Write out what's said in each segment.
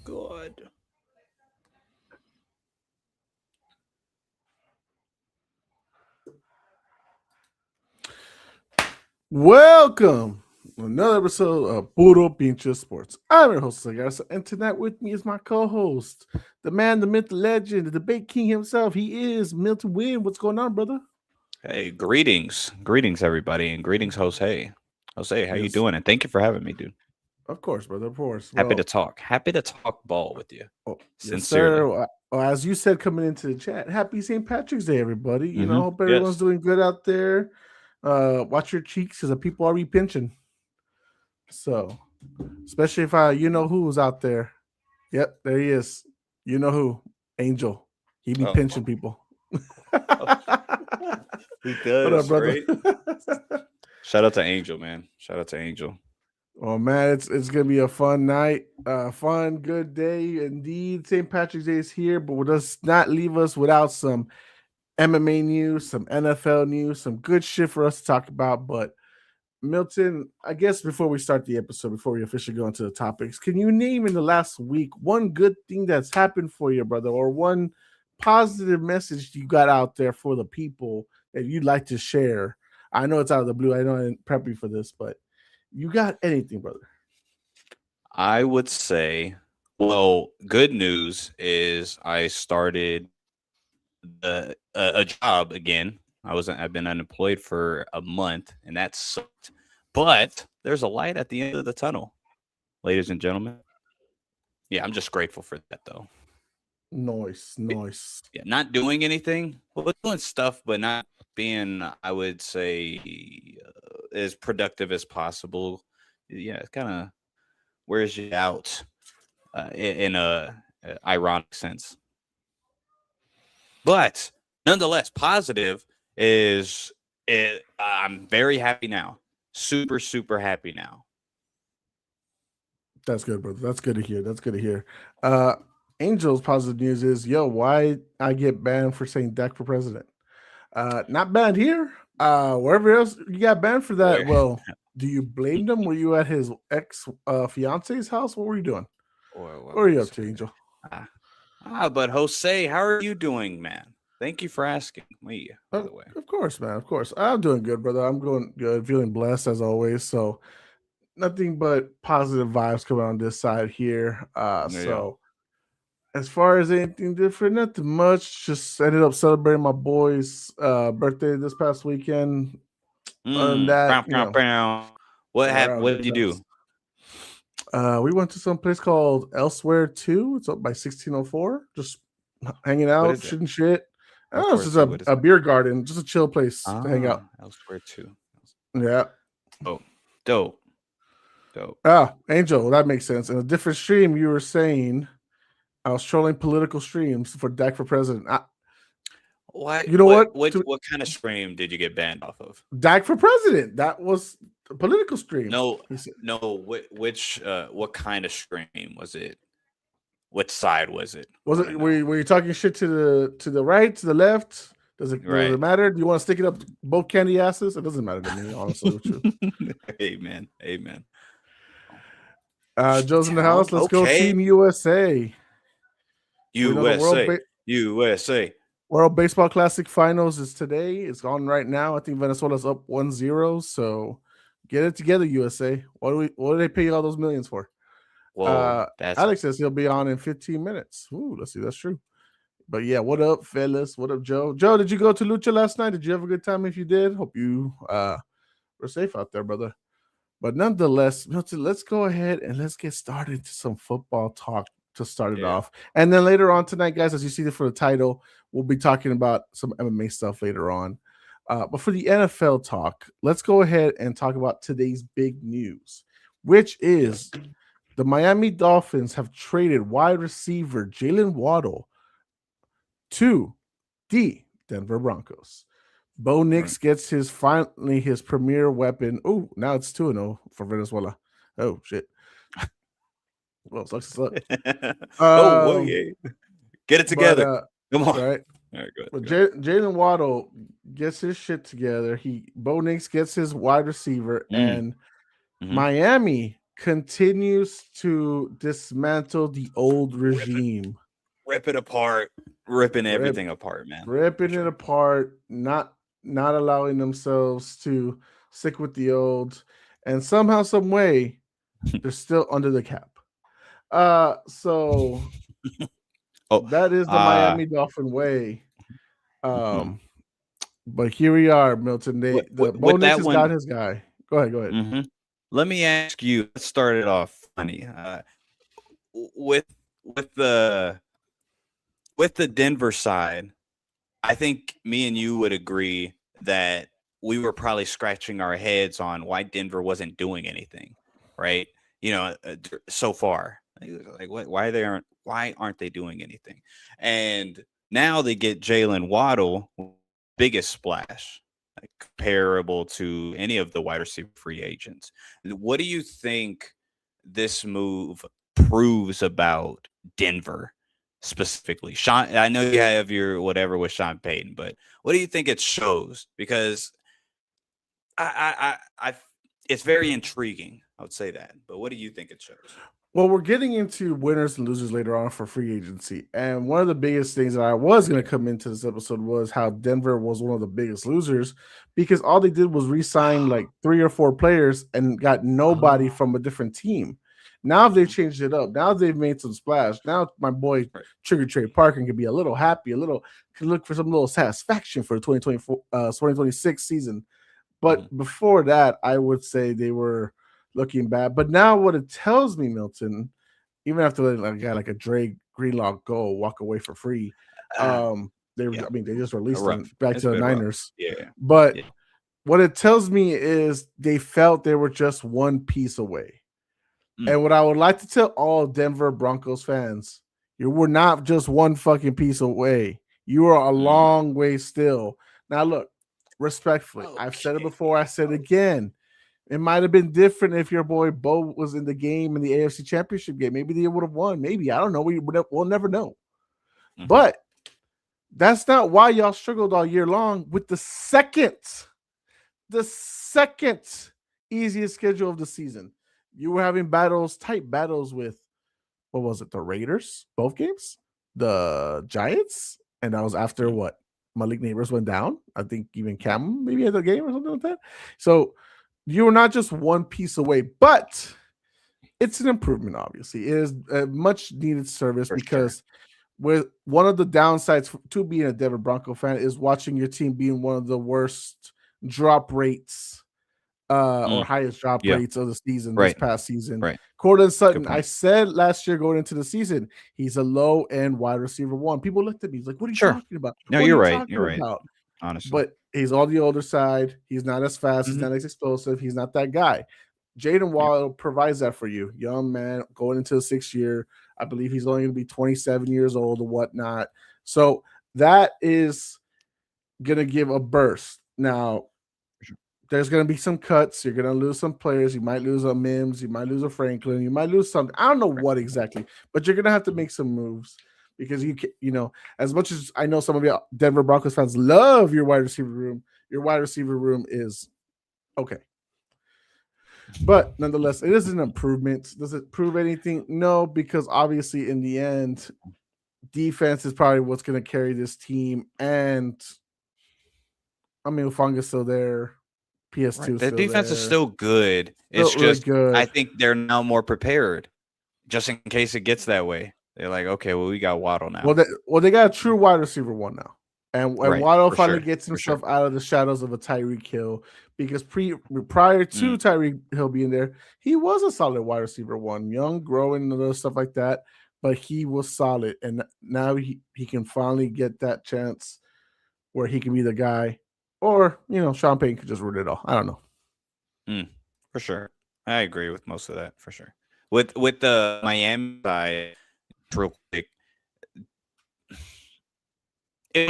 Good. Welcome to another episode of Puro Pinche Sports. I'm your host, Garza, and tonight with me is my co-host, the man, the myth, the legend, the debate king himself. He is Milton Wynn. What's going on, brother? Hey, greetings, everybody, and greetings, Jose. Jose, how you Yes, doing? And thank you for having me, dude. of course, brother, of course. Happy to Well, talk. Happy to talk ball with you. oh, yes, Sincerely. sir. As you said coming into the chat, happy St. Patrick's Day, everybody. Hope everyone's Yes. doing good out there. Watch your cheeks because the people are pinching. So, especially if you know who's out there. Yep, there he is. You know who? Angel. He be Oh, pinching people. oh, he What up, does, brother? right? Shout out to Angel, man. Shout out to Angel. Oh man, it's gonna be a fun night, fun, good day indeed. St. Patrick's Day is here, but does not leave us without some MMA news, some NFL news, some good shit for us to talk about. But Milton, I guess before we start the episode, before we officially go into the topics, can you name in the last week one good thing that's happened for you, brother, or one positive message you got out there for the people that you'd like to share? I know it's out of the blue. I know I didn't prep you for this, but you got anything, brother? I would say, well, good news is I started a job again. I've been unemployed for a month, and that sucked. But there's a light at the end of the tunnel, ladies and gentlemen. Yeah, I'm just grateful for that, though. Noise, noise. Yeah, not doing anything, well, doing stuff, but not being, I would say, as productive as possible. Yeah, it kind of wears you out in a ironic sense. But nonetheless, positive is I'm very happy now. Super, super happy now. That's good, brother. That's good to hear. That's good to hear. Uh Angel's positive news is, yo, why I get banned for saying deck for president? Not banned here. Wherever else you got banned for that. Where? Well, do you blame them? Were you at his ex fiance's house? What were you doing? Or What what were you up was to, it? Angel? Ah, but Jose, how are you doing, man? Thank you for asking me, by the way. Of course, man. Of course. I'm doing good, brother. I'm going good, feeling blessed as always. So nothing but positive vibes coming on this side here. There you go. So as far as anything different, nothing much. Just ended up celebrating my boy's birthday this past weekend. Other than that, Pow, pow, pow. What happened? around What good did you do? times. We went to some place called Elsewhere 2. It's up by 1604. Just hanging What out, is it? shooting shit. Oh, it's Elsewhere just too. What is a it? beer garden, just a chill place to hang out. Elsewhere too. Yeah. Oh, dope, dope. Ah, Angel, that makes sense. In a different stream, you were saying I was trolling political streams for Dak for president. What? You know what? What kind of stream did you get banned off of? Dak for president. That was a political stream. No, He said, no. Which? What kind of stream was it? What side was it? I was want to it? know. Were you talking shit to the right, to the left? Does Right. it matter? Do you want to stick it up both candy asses? It doesn't matter to me, honestly. With you, Amen. Amen. Joe's in the Town. house. Let's go, Okay. Team USA. We know the USA. USA. World Baseball Classic Finals is today. It's on right now. I think Venezuela's up 1-0. So get it together, USA. What do they pay you all those millions for? Whoa, that's Alex says he'll be on in 15 minutes. Ooh, let's see. That's true. But yeah, what up, fellas? What up, Joe? Joe, did you go to Lucha last night? Did you have a good time? If you did, hope you were safe out there, brother. But nonetheless, Milton, let's go ahead and let's get started to some football talk to start it yeah. off. And then later on tonight, guys, as you see it for the title, we'll be talking about some MMA stuff later on. But for the NFL talk, let's go ahead and talk about today's big news, which is the Miami Dolphins have traded wide receiver Jalen Waddle to the Denver Broncos. Bo Nix gets finally his premier weapon. Oh, now it's 2-0 for Venezuela. Oh shit. Well, sucks to suck. Oh, well, yeah. Get it But together. Come on. right. All right, good. But Good. Jalen Waddle gets his shit together. Bo Nix gets his wide receiver, and Mhm. Miami continues to dismantle the old regime, rip it apart, ripping rip, everything apart, man. ripping it apart, not allowing themselves to stick with the old, and somehow, some way, they're still under the cap. So Oh, that is the Miami Dolphin way. But here we are, Milton. The Bo with Nix that has one, got his guy. Go ahead. Let me ask you. Let's start it off funny. With with the with the Denver side, I think me and you would agree that we were probably scratching our heads on why Denver wasn't doing anything, right? So far, like what? Why aren't they doing anything? And now they get Jalen Waddle, biggest splash, like, comparable to any of the wide receiver free agents. What do you think this move proves about Denver? Specifically, Sean, I know you have your whatever with Sean Payton, but what do you think it shows? Because it's very intriguing. I would say that, but what do you think it shows? Well, we're getting into winners and losers later on for free agency. And one of the biggest things that I was going to come into this episode was how Denver was one of the biggest losers because all they did was re-sign like 3 or 4 players and got nobody from a different team. Now they've changed it up. Now they've made some splash. Now my boy Trigger Trey Parker can be a little happy, can look for some little satisfaction for the 2026 season. But before that, I would say they were looking bad. But now what it tells me, Milton, even after letting a guy like a Dre Greenlaw walk away for free, I mean, they just released him back to the Niners. But what it tells me is they felt they were just one piece away. And what I would like to tell all Denver Broncos fans, you were not just one fucking piece away. You are a long way still. Now, look, respectfully, I've said it before. I said it again. It might have been different if your boy Bo was in the game in the AFC Championship game. Maybe they would have won. Maybe. I don't know. We'll never know. But that's not why y'all struggled all year long with the second easiest schedule of the season. You were having tight battles with, what was it, the Raiders, both games, the Giants, and that was after what? Malik Neighbors went down. I think even Cam maybe had the game or something like that. So you were not just one piece away, but it's an improvement, obviously. It is a much needed service because with one of the downsides to being a Denver Bronco fan is watching your team being one of the worst drop rates or highest drop rates of the season this past season. Cortland Sutton, I said last year going into the season, he's a low-end wide receiver 1. People looked at me, he's like, what are you talking about? No, you're right. You're right. Honestly. But he's on the older side. He's not as fast. He's not as explosive. He's not that guy. Jaden Waddle provides that for you. Young man going into the 6th year. I believe he's only going to be 27 years old or whatnot. So that is going to give a burst. Now, there's going to be some cuts. You're going to lose some players. You might lose a Mims. You might lose a Franklin. You might lose something. I don't know what exactly, but you're going to have to make some moves because as much as I know some of you Denver Broncos fans love your wide receiver room is okay. But nonetheless, it is an improvement. Does it prove anything? No, because obviously in the end, defense is probably what's going to carry this team. And I mean, Ufanga's still there. PS2 the defense is still good. It's just good. I think they're now more prepared just in case it gets that way. They're like, okay, well, we got Waddle now. Well, they got a true wide receiver 1 now. And Waddle finally gets himself out of the shadows of a Tyreek Hill because prior to Tyreek Hill being there, he was a solid wide receiver 1, young, growing, and other stuff like that. But he was solid. And now he can finally get that chance where he can be the guy. Or, Sean Payton could just root it all. I don't know. For sure. I agree with most of that, for sure. With the Miami side, real quick, it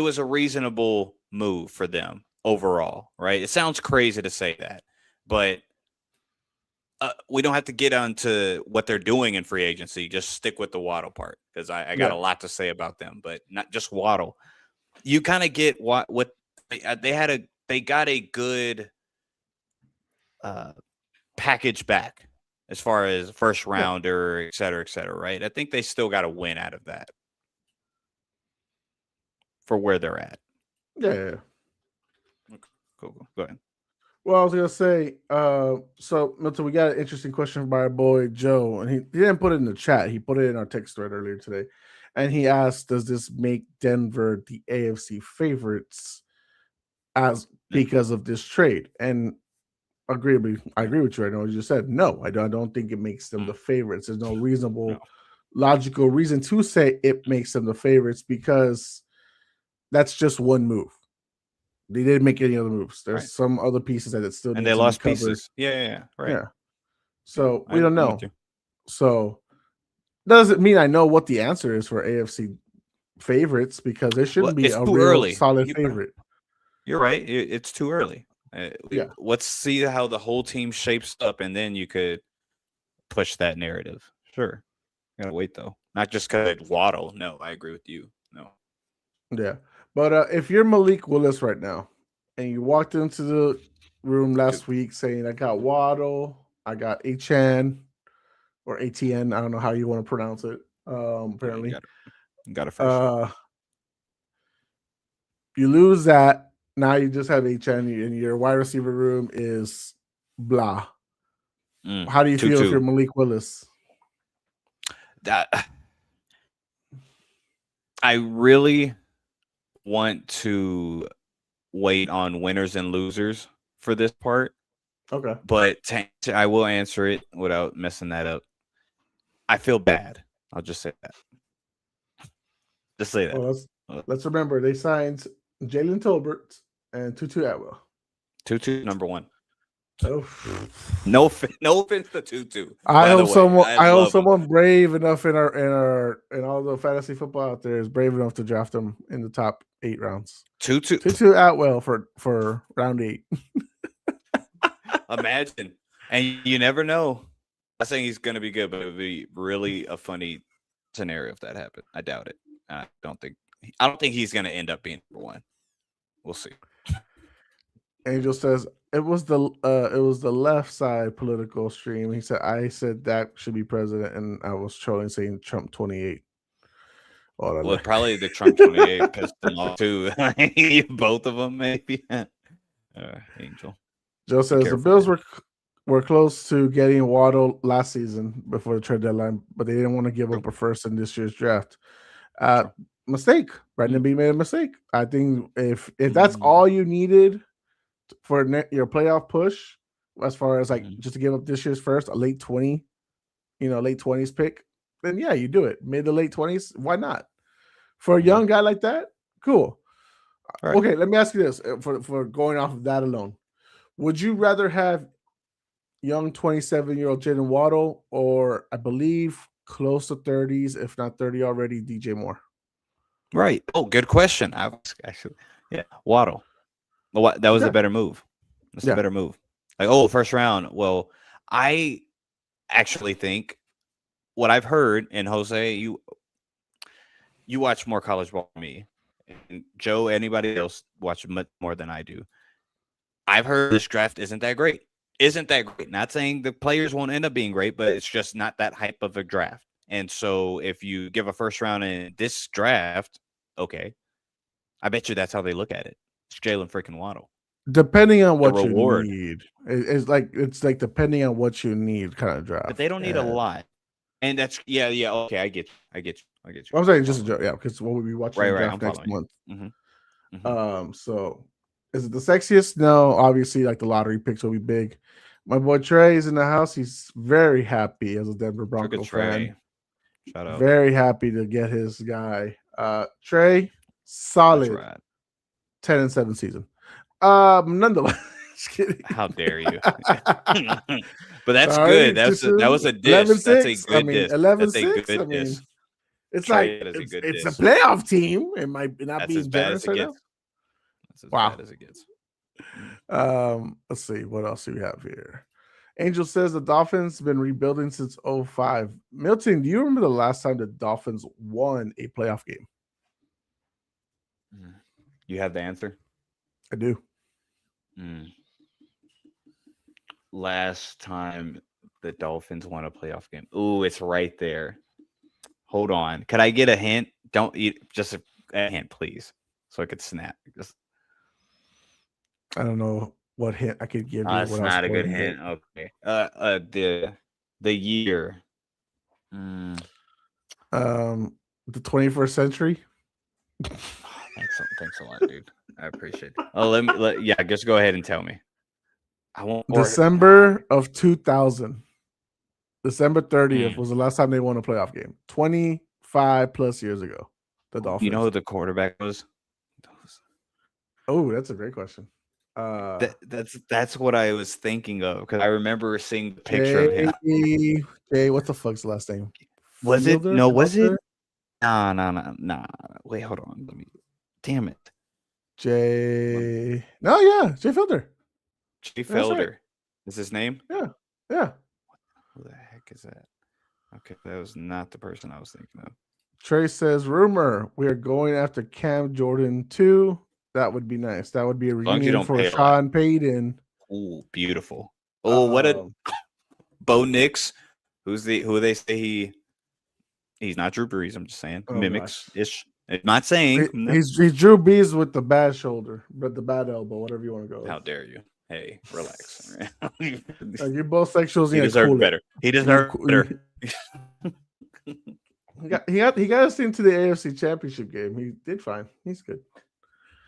was a reasonable move for them overall, right? It sounds crazy to say that, but we don't have to get onto what they're doing in free agency. Just stick with the Waddle part because I got a lot to say about them, but not just Waddle. You kind of get what they got a good package back as far as first rounder, et cetera, right? I think they still got to win out of that for where they're at. Yeah. Okay, cool. Go ahead. Well, I was gonna say, so Milton, we got an interesting question by our boy Joe, and he didn't put it in the chat. He put it in our text thread earlier today, and he asked, "Does this make Denver the AFC favorites as because of this trade?" And I agree with you. I know you just said no. I don't think it makes them the favorites. There's no reasonable, logical reason to say it makes them the favorites because that's just one move. They didn't make any other moves. There's some other pieces that it still and needs they to lost be covered. pieces. Yeah, right. Yeah. So we don't know. So doesn't mean I know what the answer is for AFC favorites because there shouldn't be a real solid favorite. You're right. It's too early. Yeah. Let's see how the whole team shapes up, and then you could push that narrative. Sure. Gotta wait though. Not just because Waddle. No, I agree with you. No. Yeah. But if you're Malik Willis right now and you walked into the room last week saying, I got Waddle, I got HN or ATN, I don't know how you want to pronounce it. Apparently. You got a first. You lose that. Now you just have HN and your wide receiver room is blah. How do you feel if you're Malik Willis? That I really want to wait on winners and losers for this part. Okay. But I will answer it without messing that up. I feel bad. I'll just say that. Just say that. Well, let's remember they signed Jalen Tolbert and Tutu Atwell. Tutu number one. Oh. No offense to Tutu. I hope someone brave enough in all the fantasy football out there is brave enough to draft him in the top 8 rounds. Tutu Atwell for round 8. Imagine, and you never know. I think he's going to be good, but it would be really a funny scenario if that happened. I doubt it. I don't think he's going to end up being number one. We'll see. Angel says it was the left side political stream. He said I said that should be president, and I was trolling saying Trump 28. Well, probably the Trump 28 pissed them off too. Both of them, maybe. Angel. Joe says the Bills were close to getting Waddle last season before the trade deadline, but they didn't want to give up a first in this year's draft. Mistake. Brandon B made a mistake. I think if that's all you needed for your playoff push, as far as like just to give up this year's first, a late 20s pick, then yeah, you do it. Mid to late 20s, why not? For a young guy like that, cool. Right. Okay, let me ask you this: for going off of that alone, would you rather have young 27-year-old Jalen Waddle or I believe close to 30s, if not 30 already, DJ Moore? Right. Oh, good question. I was actually, Waddle. Well, that was a better move. That's a better move. Like, first round. Well, I actually think what I've heard, and Jose, you watch more college ball than me, and Joe, anybody else watch much more than I do. I've heard this draft isn't that great. Not saying the players won't end up being great, but it's just not that hype of a draft. And so if you give a first round in this draft, okay, I bet you that's how they look at it. It's Jalen freaking Waddle. Depending on what you need, it's like depending on what you need kind of draft. But they don't need a lot, and that's okay. I get you. I'm saying just a joke, because we'll be watching the draft next month. So is it the sexiest? No, obviously, like the lottery picks will be big. My boy Trey is in the house. He's very happy as a Denver Bronco fan. Shout out. Very happy to get his guy. Trey, solid 10-7 season. Nonetheless, just kidding. How dare you? But that's good. That was a dish. 11-6. That's a good dish. 11-6. I mean, it's like it's a playoff team. It might not be generous right now. That's as bad as it gets. Let's see what else do we have here. Angel says the Dolphins have been rebuilding since 2005. Milton, do you remember the last time the Dolphins won a playoff game? You have the answer? I do. Last time The Dolphins won a playoff game. Ooh, it's right there. Hold on. Could I get a hint? Don't eat just a hint, please, so I could snap. Just I don't know what hint I could give you. that's What not a good hint. Okay. The year. The 21st century. Thanks a lot, dude. I appreciate it. Oh, just go ahead and tell me. I won't. December of 2000. December 30th was the last time they won a playoff game. 25 plus years ago. The Dolphins. You know who the quarterback was? Oh, that's a great question. That's what I was thinking of because I remember seeing the picture of him. Jay, what the fuck's the last name? Was it? No, was it? Nah. Wait, hold on. Damn it. Jay. No, yeah, Jay Fielder. Jay Fielder. Is his name? Yeah. Who the heck is that? Okay, that was not the person I was thinking of. Trey says, rumor, we are going after Cam Jordan too. That would be nice. That would be a reunion for Sean Payton. Oh, beautiful. Oh, what a Bo Nix. Who they say he's not Drew Brees. I'm just saying mimics-ish. I'm not saying he's Drew Brees with the bad shoulder, but the bad elbow, whatever you want to go. How dare you? Hey, relax. You're both sexuals. He deserved better. He deserved better. He got us into the AFC Championship game. He did fine. He's good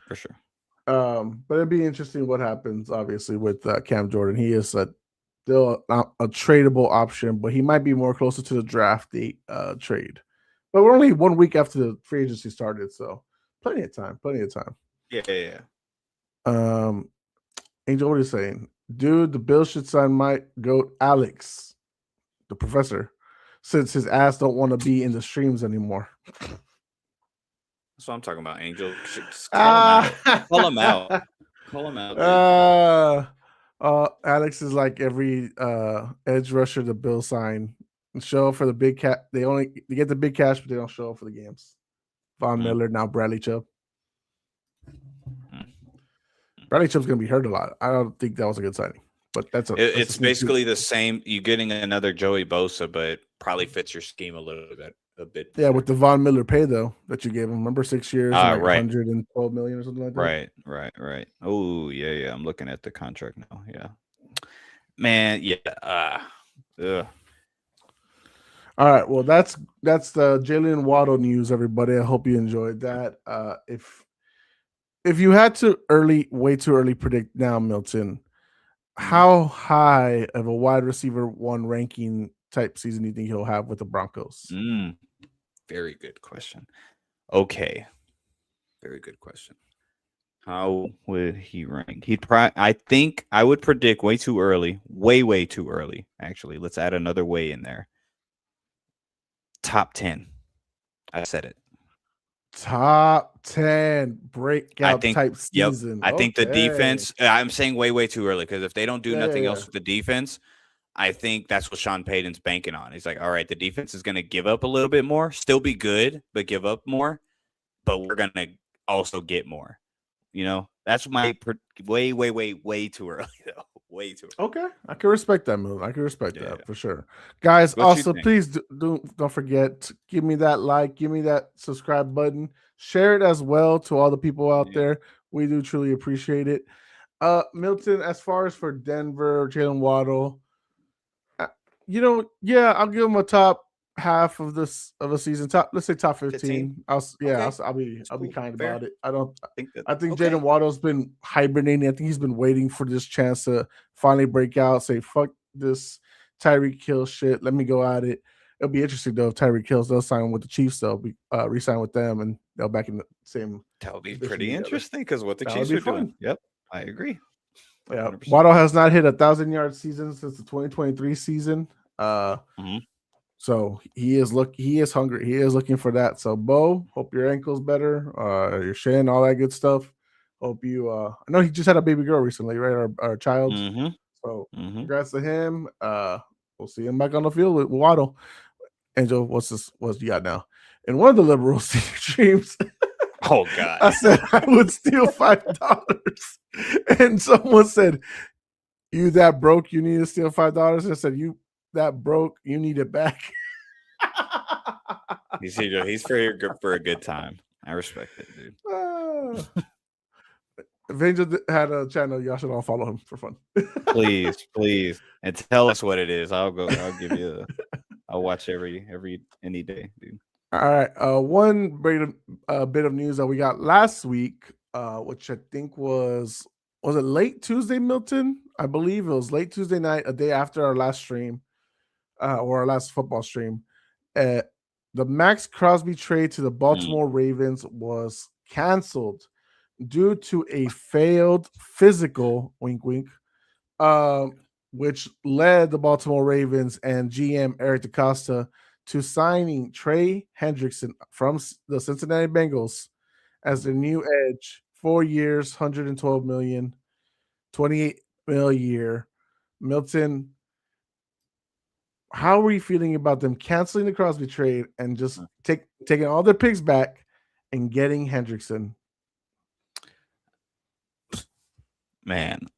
for sure. But it'd be interesting what happens. Obviously, with Cam Jordan, he is still a tradable option, but he might be more closer to the draft date trade. But we're only 1 week after the free agency started, so plenty of time. Yeah. Angel, what are you saying? Dude, the Bills should sign my goat Alex, the professor, since his ass don't want to be in the streams anymore. That's what I'm talking about, Angel. Just call him out. Call him out. Alex is like every edge rusher the Bills sign. Show up for the big cat. They get the big cash, but they don't show up for the games. Von Miller, now Bradley Chubb. Bradley Chubb's going to be hurt a lot. I don't think that was a good signing, but it's basically the same. You're getting another Joey Bosa, but probably fits your scheme a little bit. A bit. Yeah, with the Von Miller pay though that you gave him. Remember 6 years, and like 112 million or something like that. Right. Oh yeah. I'm looking at the contract now. Yeah, man. Yeah. All right. Well, that's the Jalen Waddle news, everybody. I hope you enjoyed that. If you had to way too early predict now, Milton, how high of a wide receiver 1 ranking type season do you think he'll have with the Broncos? Very good question. Okay. Very good question. How would he rank? I think I would predict way too early. Way too early, actually. Let's add another way in there. Top 10. I said it. Top 10 breakout type season. I think the defense, I'm saying way too early because if they don't do nothing else with the defense, I think that's what Sean Payton's banking on. He's like, all right, the defense is going to give up a little bit more, still be good, but give up more. But we're going to also get more. You know, that's my way too early, though. Way too early. Okay. I can respect that move. I can respect that for sure. Guys, also, please don't forget, give me that like, give me that subscribe button. Share it as well to all the people out there. We do truly appreciate it. Milton, as far as for Denver, Jalen Waddle, I'll give him a top half of a season. Let's say top 15. I'll be kind about it. I think Jalen Waddle's been hibernating. I think he's been waiting for this chance to finally break out. Say fuck this Tyreek Hill shit. Let me go at it. It'll be interesting though if Tyreek Hill does sign with the Chiefs. They'll re-sign with them and they'll back in the same. That'll be pretty interesting because what the Chiefs are doing. Yep, I agree. Yeah, 100%. Waddle has not hit 1,000-yard season since the 2023 season. So he is hungry. He is looking for that. So Bo, hope your ankle's better, your shin, all that good stuff. Hope you I know he just had a baby girl recently, right? Our child. So congrats to him. We'll see him back on the field with Waddle. Angel, what you got now? In one of the liberal streams, oh God, I said I would steal $5. And someone said, you that broke, you need to steal $5. I said, you that broke. You need it back. He's here. He's for here for a good time. I respect it, dude. Avenger had a channel. Y'all should all follow him for fun. please, and tell us what it is. I'll give you. I'll watch any day, dude. All right. One bit of news that we got last week, which I think was it late Tuesday, Milton? I believe it was late Tuesday night, a day after our last stream, or our last football stream. The Max Crosby trade to the Baltimore Ravens was canceled due to a failed physical, wink, wink, which led the Baltimore Ravens and GM Eric DeCosta to signing Trey Hendrickson from the Cincinnati Bengals as their new edge, 4 years, $112 million, $28 million a year. Milton, how are you feeling about them canceling the Crosby trade and just taking all their picks back and getting Hendrickson? Man,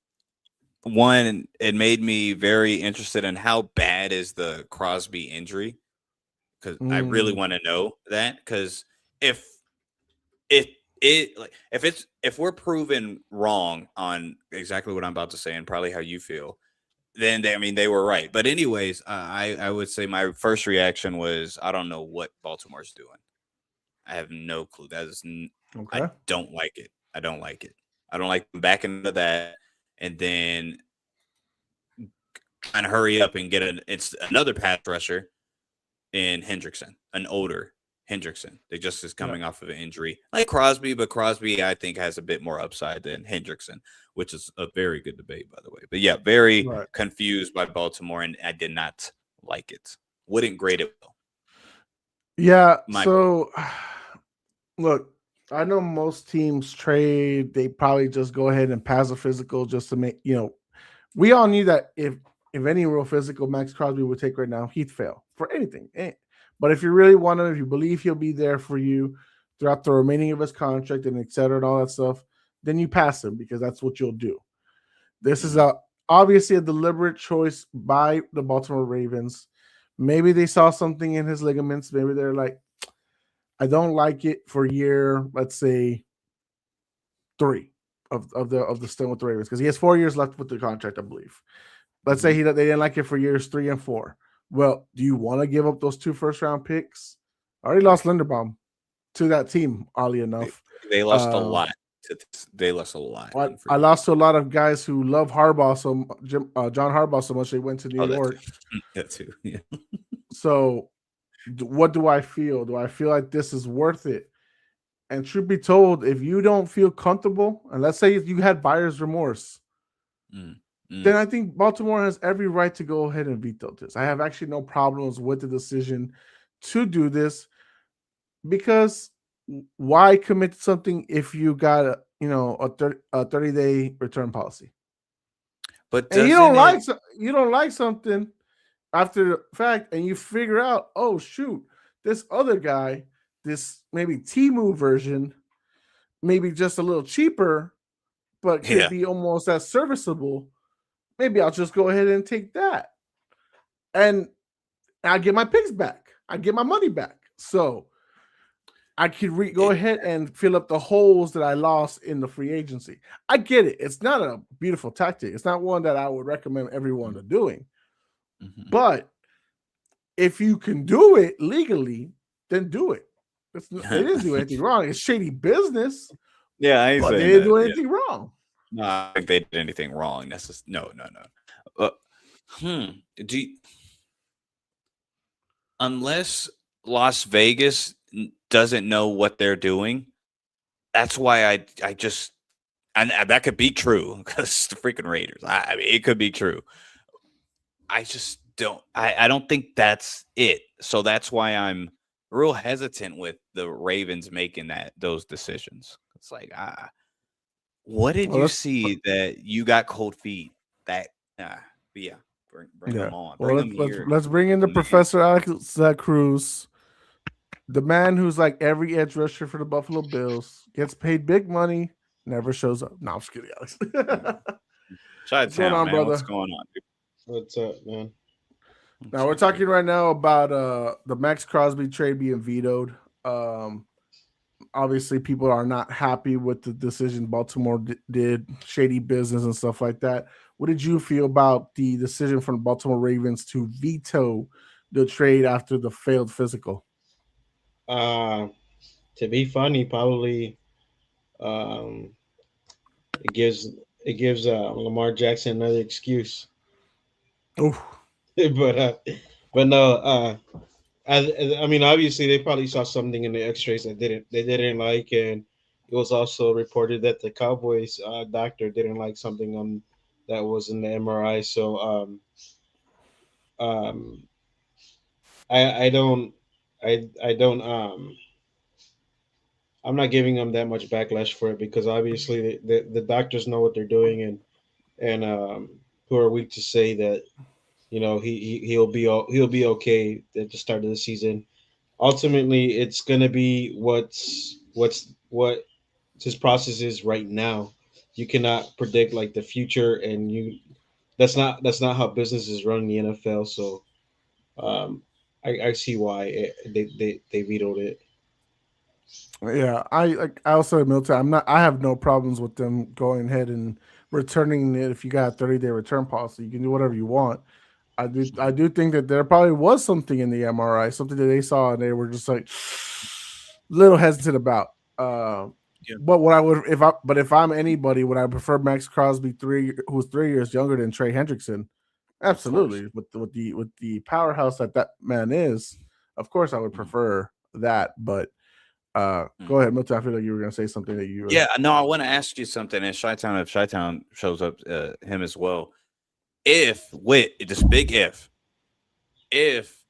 one, it made me very interested in how bad is the Crosby injury, because I really want to know that, because if we're proven wrong on exactly what I'm about to say and probably how you feel, then they were right. But anyways, I would say my first reaction was, I don't know what Baltimore's doing. I have no clue. That is okay. I don't like it. I don't like them backing into that and then trying to hurry up and get it's another pass rusher in Hendrickson, an older Hendrickson. They just is coming off of an injury like Crosby, but Crosby I think has a bit more upside than Hendrickson, which is a very good debate, by the way. But yeah, very confused by Baltimore, and I did not like it. Wouldn't grade it well. Yeah. So look, I know most teams trade, they probably just go ahead and pass a physical just to make, we all knew that if any real physical Max Crosby would take right now, he'd fail for anything. But if you really want him, if you believe he'll be there for you throughout the remaining of his contract and et cetera and all that stuff, then you pass him because that's what you'll do. This is obviously a deliberate choice by the Baltimore Ravens. Maybe they saw something in his ligaments. Maybe they're like, I don't like it for year, let's say 3 of the stint with the Ravens, because he has 4 years left with the contract, I believe. Let's say they didn't like it for years 3 and 4. Well, do you want to give up those 2 first-round picks? I already lost Linderbaum to that team, oddly enough. They lost a lot. They lost a lot. I lost to a lot of guys who love Harbaugh, John Harbaugh so much they went to New York. That too. Yeah. So what do I feel? Do I feel like this is worth it? And truth be told, if you don't feel comfortable, and let's say if you had buyer's remorse, then I think Baltimore has every right to go ahead and veto this. I have actually no problems with the decision to do this, because why commit to something if you got a 30-day return policy? But you don't like something after the fact, and you figure out, oh shoot, this other guy, this maybe Temu version, maybe just a little cheaper, but could be almost as serviceable. Maybe I'll just go ahead and take that, and I get my picks back. I get my money back, so I could go ahead and fill up the holes that I lost in the free agency. I get it. It's not a beautiful tactic. It's not one that I would recommend everyone to doing. But if you can do it legally, then do it. They didn't do anything wrong. It's shady business. Yeah, I ain't but saying they didn't do anything wrong. No, I think they did anything wrong. No. Unless Las Vegas doesn't know what they're doing, that's why I just, and that could be true because the freaking Raiders. I mean, it could be true. I just don't. I don't think that's it. So that's why I'm real hesitant with the Ravens making those decisions. It's like, what did you see that you got cold feet? That, yeah, bring them on. Let's bring in the Professor Alex Cruz, the man who's like every edge rusher for the Buffalo Bills, gets paid big money, never shows up. No, I'm just kidding, Alex. What's going on, brother? What's going on, dude? What's up, man? Now we're talking right now about the Max Crosby trade being vetoed. Um, Obviously, people are not happy with the decision Baltimore did, shady business and stuff like that. What did you feel about the decision from the Baltimore Ravens to veto the trade after the failed physical? Uh, to be funny, probably um, it gives Lamar Jackson another excuse. Oh, but but no, I mean, obviously they probably saw something in the X-rays that they didn't like, and it was also reported that the Cowboys doctor didn't like something on that was in the MRI. So um, I don't I don't I'm not giving them that much backlash for it because obviously the doctors know what they're doing, and who are we to say that he'll be okay at the start of the season. Ultimately, it's gonna be what his process is right now. You cannot predict like the future, and that's not how business is run in the NFL. So um, I see why they vetoed it. yeah. I also admit I'm not. I have no problems with them going ahead and returning it. If you got a 30-day return policy, you can do whatever you want. I do think that there probably was something in the MRI, something that they saw and they were just like little hesitant about. Uh, Yeah, but what I would if I'm anybody, would I prefer Max Crosby who's 3 years younger than Trey Hendrickson? of course. Absolutely. With the powerhouse that man is, of course I would Mhm. prefer that. But Mhm. go ahead, Milton. I feel like you were gonna say something that you Yeah, no, I want to ask you something. And Chi-Town, if Chi-Town shows up, him as well. If with this big if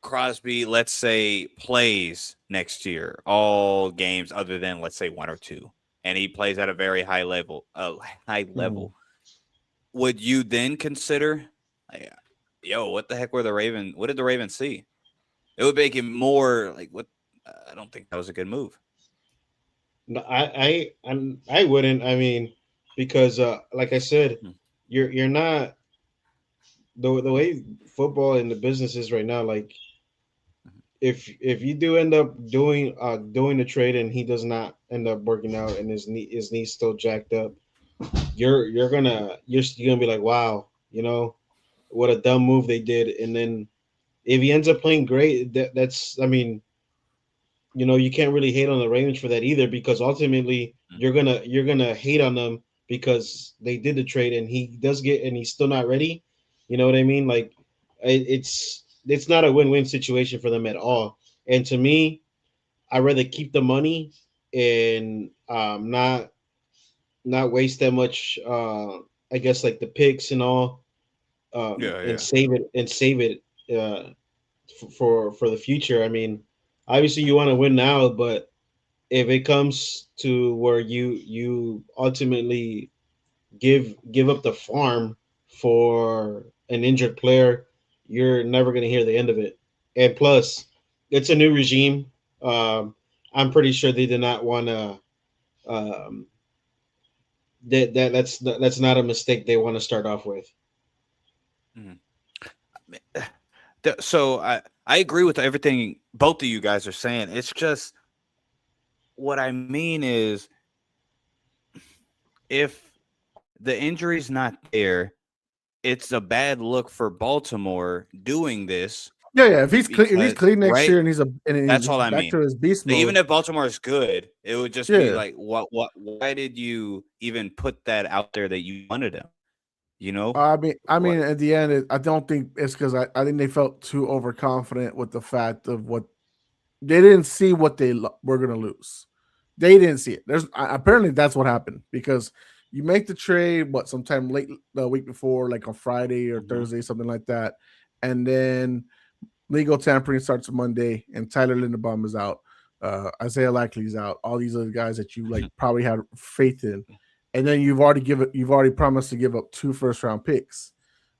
Crosby, let's say, plays next year, all games other than let's say one or two, and he plays at a very high Mhm. level, would you then consider, like, yo, what the heck were the Raven? What did the Ravens see? It would make it more like what? I don't think that was a good move. No, I wouldn't. I mean, because like I said, Hmm. you're not the way football and the business is right now. Like if you do end up doing the trade and he does not end up working out and his knee's still jacked up, you're gonna be like, wow, what a dumb move they did. And then if he ends up playing great, that's I mean, you can't really hate on the Ravens for that either because ultimately you're gonna hate on them because they did the trade and he's still not ready. You know what I mean? Like it's not a win-win situation for them at all. And to me, I'd rather keep the money and not waste that much. I guess like the picks and all, Yeah, and yeah. save it for the future. I mean, obviously you want to win now, but if it comes to where you ultimately give up the farm for an injured player, you're never going to hear the end of it. And plus, it's a new regime. I'm pretty sure they did not want to. Um, that's not a mistake they want to start off with. Mhm. So I agree with everything both of you guys are saying. It's just what I mean is if the injury's not there, it's a bad look for Baltimore doing this yeah. If he's because clean next right, year and that's he's all I back to mean. his beast Even mode, if Baltimore is good, it would just be yeah. like, why did you even put that out there that you wanted him? You know I mean, what? at the end, I don't think it's because I think they felt too overconfident with the fact of what they didn't see what were going to lose. They didn't see it. Apparently that's what happened because you make the trade sometime late the week before, like on Friday or Mhm. Thursday, something like that, and then legal tampering starts Monday, and Tyler Linderbaum is out. Isaiah Likely's out. All these other guys that you like probably had faith in, and then you've already promised to give up 2 first round picks.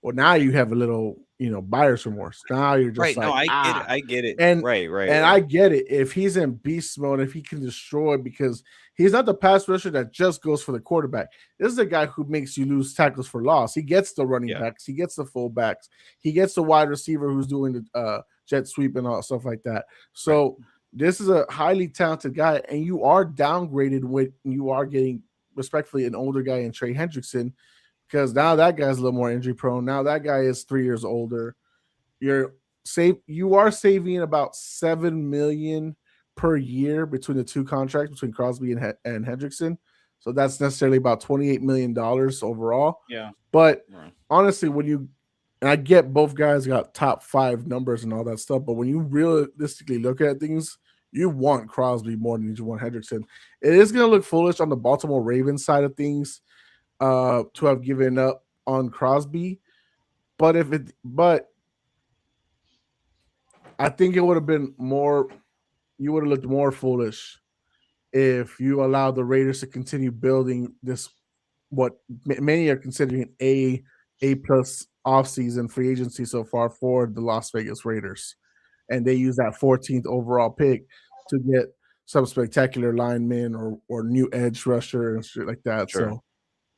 Well, now you have a little, buyer's remorse. Now you're just Right. No, like, I get it. I get it. and Right. and I get it if he's in beast mode, if he can destroy, because he's not the pass rusher that just goes for the quarterback. This is a guy who makes you lose tackles for loss. He gets the running Yeah. backs, he gets the fullbacks, he gets the wide receiver who's doing the jet sweep and all stuff like that. So this is a highly talented guy, and you are downgraded when you are getting respectfully an older guy in Trey Hendrickson, because now that guy's a little more injury prone. Now that guy is 3 years older. You are saving about $7 million per year between the two contracts between Crosby and Hendrickson. So that's necessarily about $28 million overall. Yeah. But honestly, and I get both guys got top 5 numbers and all that stuff, but when you realistically look at things, you want Crosby more than you want Hendrickson. It is going to look foolish on the Baltimore Ravens side of things to have given up on Crosby, but I think it would have been more. You would have looked more foolish if you allowed the Raiders to continue building this. What many are considering A plus offseason free agency so far for the Las Vegas Raiders, and they use that 14th overall pick to get some spectacular lineman or new edge rusher and shit like that. Sure. So,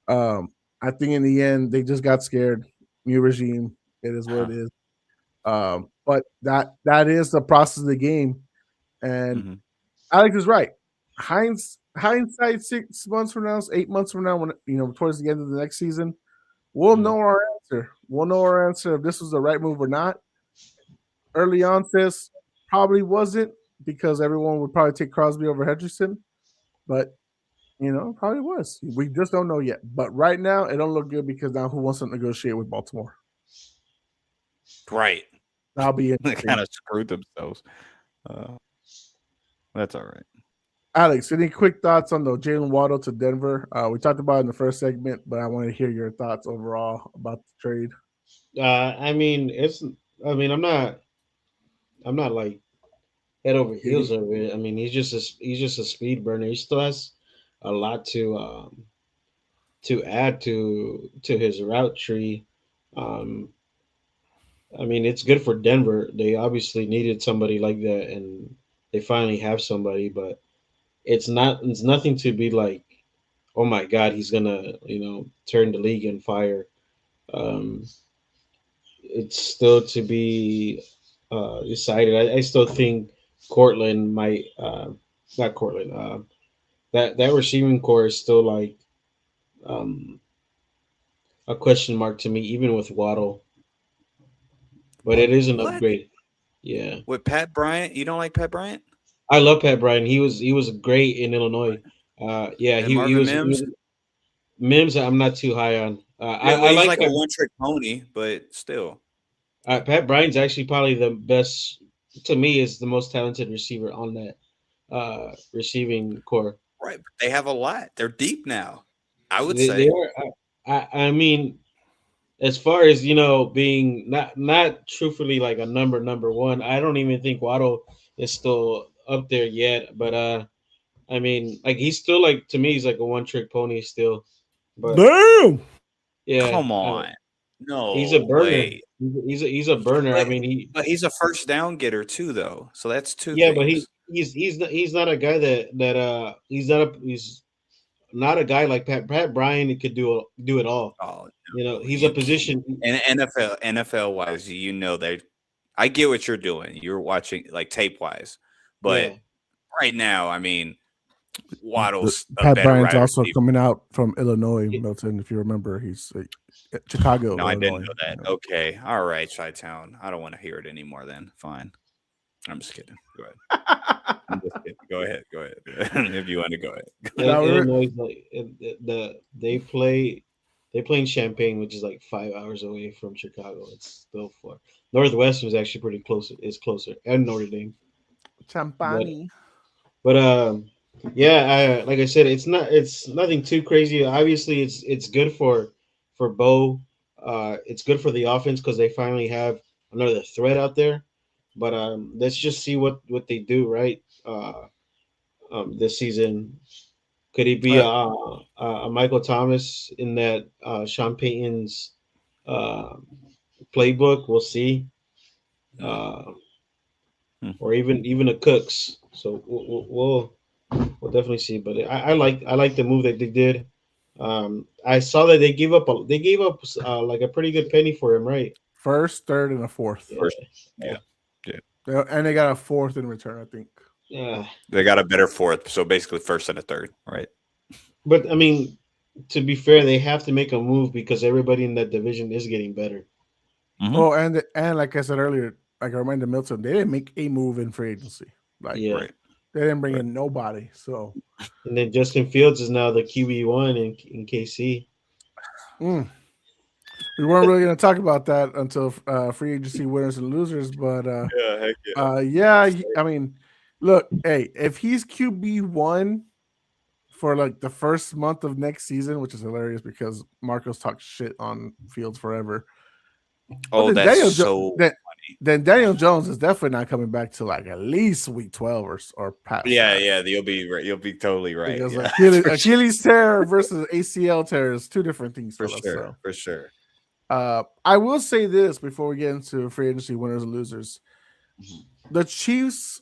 I think in the end they just got scared. New regime. It is what it is. But that is the process of the game, and Alex is right. Hindsight 6 months from now, 8 months from now, when towards the end of the next season, we'll know our answer. We'll know our answer if this was the right move or not. Early on, this probably wasn't, because everyone would probably take Crosby over Hendrickson, but probably was. We just don't know yet. But right now, it don't look good, because now who wants to negotiate with Baltimore? Right. That'll be it. They kind of screwed themselves. That's all right. Alex, any quick thoughts on the Jalen Waddle to Denver? We talked about it in the first segment, but I want to hear your thoughts overall about the trade. I'm not like head over heels over it. I mean, he's just a speed burner. He still has a lot to add to his route tree. I mean, it's good for Denver. They obviously needed somebody like that, and they finally have somebody. But it's nothing to be like, oh my God, he's gonna turn the league on fire. Um, it's still to be decided. I still think Cortland might not Cortland. That receiving core is still like um, a question mark to me, even with Waddle. But it is an upgrade. Yeah. With Pat Bryant, you don't like Pat Bryant? I love Pat Bryant. He was great in Illinois. Yeah, And he Marvin was, Mims? Mims. I'm not too high on. I He's like like Pat, a one-trick pony, but still. Pat Bryant's actually probably the best to me. Is the most talented receiver on that receiving core. Right. But they have a lot. They're deep now, I would They say. are. I mean, as far as being not truthfully like a number one, I don't even think Waddle is still up there yet. But I mean, like he's still like to me, he's like a one trick pony still. But damn, yeah, Come on. he's a No burner. way. He's a burner. I mean, But he's a first down getter too, though. So that's two yeah, but things. he's not a guy he's not a guy like Pat Bryan. He could do it all. Oh, He's a you can't. position. And NFL wise, they. I get what you're doing. You're watching like tape wise, but Yeah. right now, I mean, Waddle's a Pat better Bryant's wide also receiver. coming out from Illinois, Milton. If you remember, he's Chicago. No, I didn't Illinois. know that. Okay, all right, Chi-Town. I don't want to hear it anymore. Then fine. I'm just kidding. Go ahead. I'm just kidding. Go ahead. If you want to go ahead. Illinois, they play in Champaign, which is like 5 hours away from Chicago. It's still far. Northwestern is actually pretty close. It's closer, and Notre Dame. Champagne. But yeah, like I said, it's nothing too crazy. Obviously, it's good for Bo. It's good for the offense because they finally have another threat out there. But let's just see what they do, right? This season, could he be a Michael Thomas in that Sean Payton's playbook. We'll see, or even a Cooks. So we'll definitely see. But I like the move that they did. I saw that they gave up like a pretty good penny for him, right? First, third, and a fourth. Yeah. First, yeah. And they got a fourth in return, I think. They got a better fourth, so basically first and a third, right? But I mean, to be fair, they have to make a move because everybody in that division is getting better. Oh, and like I said earlier, like I reminded Milton, they didn't make a move in free agency. Like, Right. they didn't bring in nobody. So, and then Justin Fields is now the QB1 in KC. We weren't really going to talk about that until free agency winners and losers, but Heck I mean, look, hey, if he's QB1 for like the first month of next season, which is hilarious because Marcos talks shit on Fields forever. Oh, that's so funny. Then Daniel Jones is definitely not coming back to like at least week 12 or past. Yeah, you'll be right. You'll be totally right. Because Yeah. Achilles tear versus ACL tear is two different things. For sure. I will say this before we get into free agency winners and losers. The Chiefs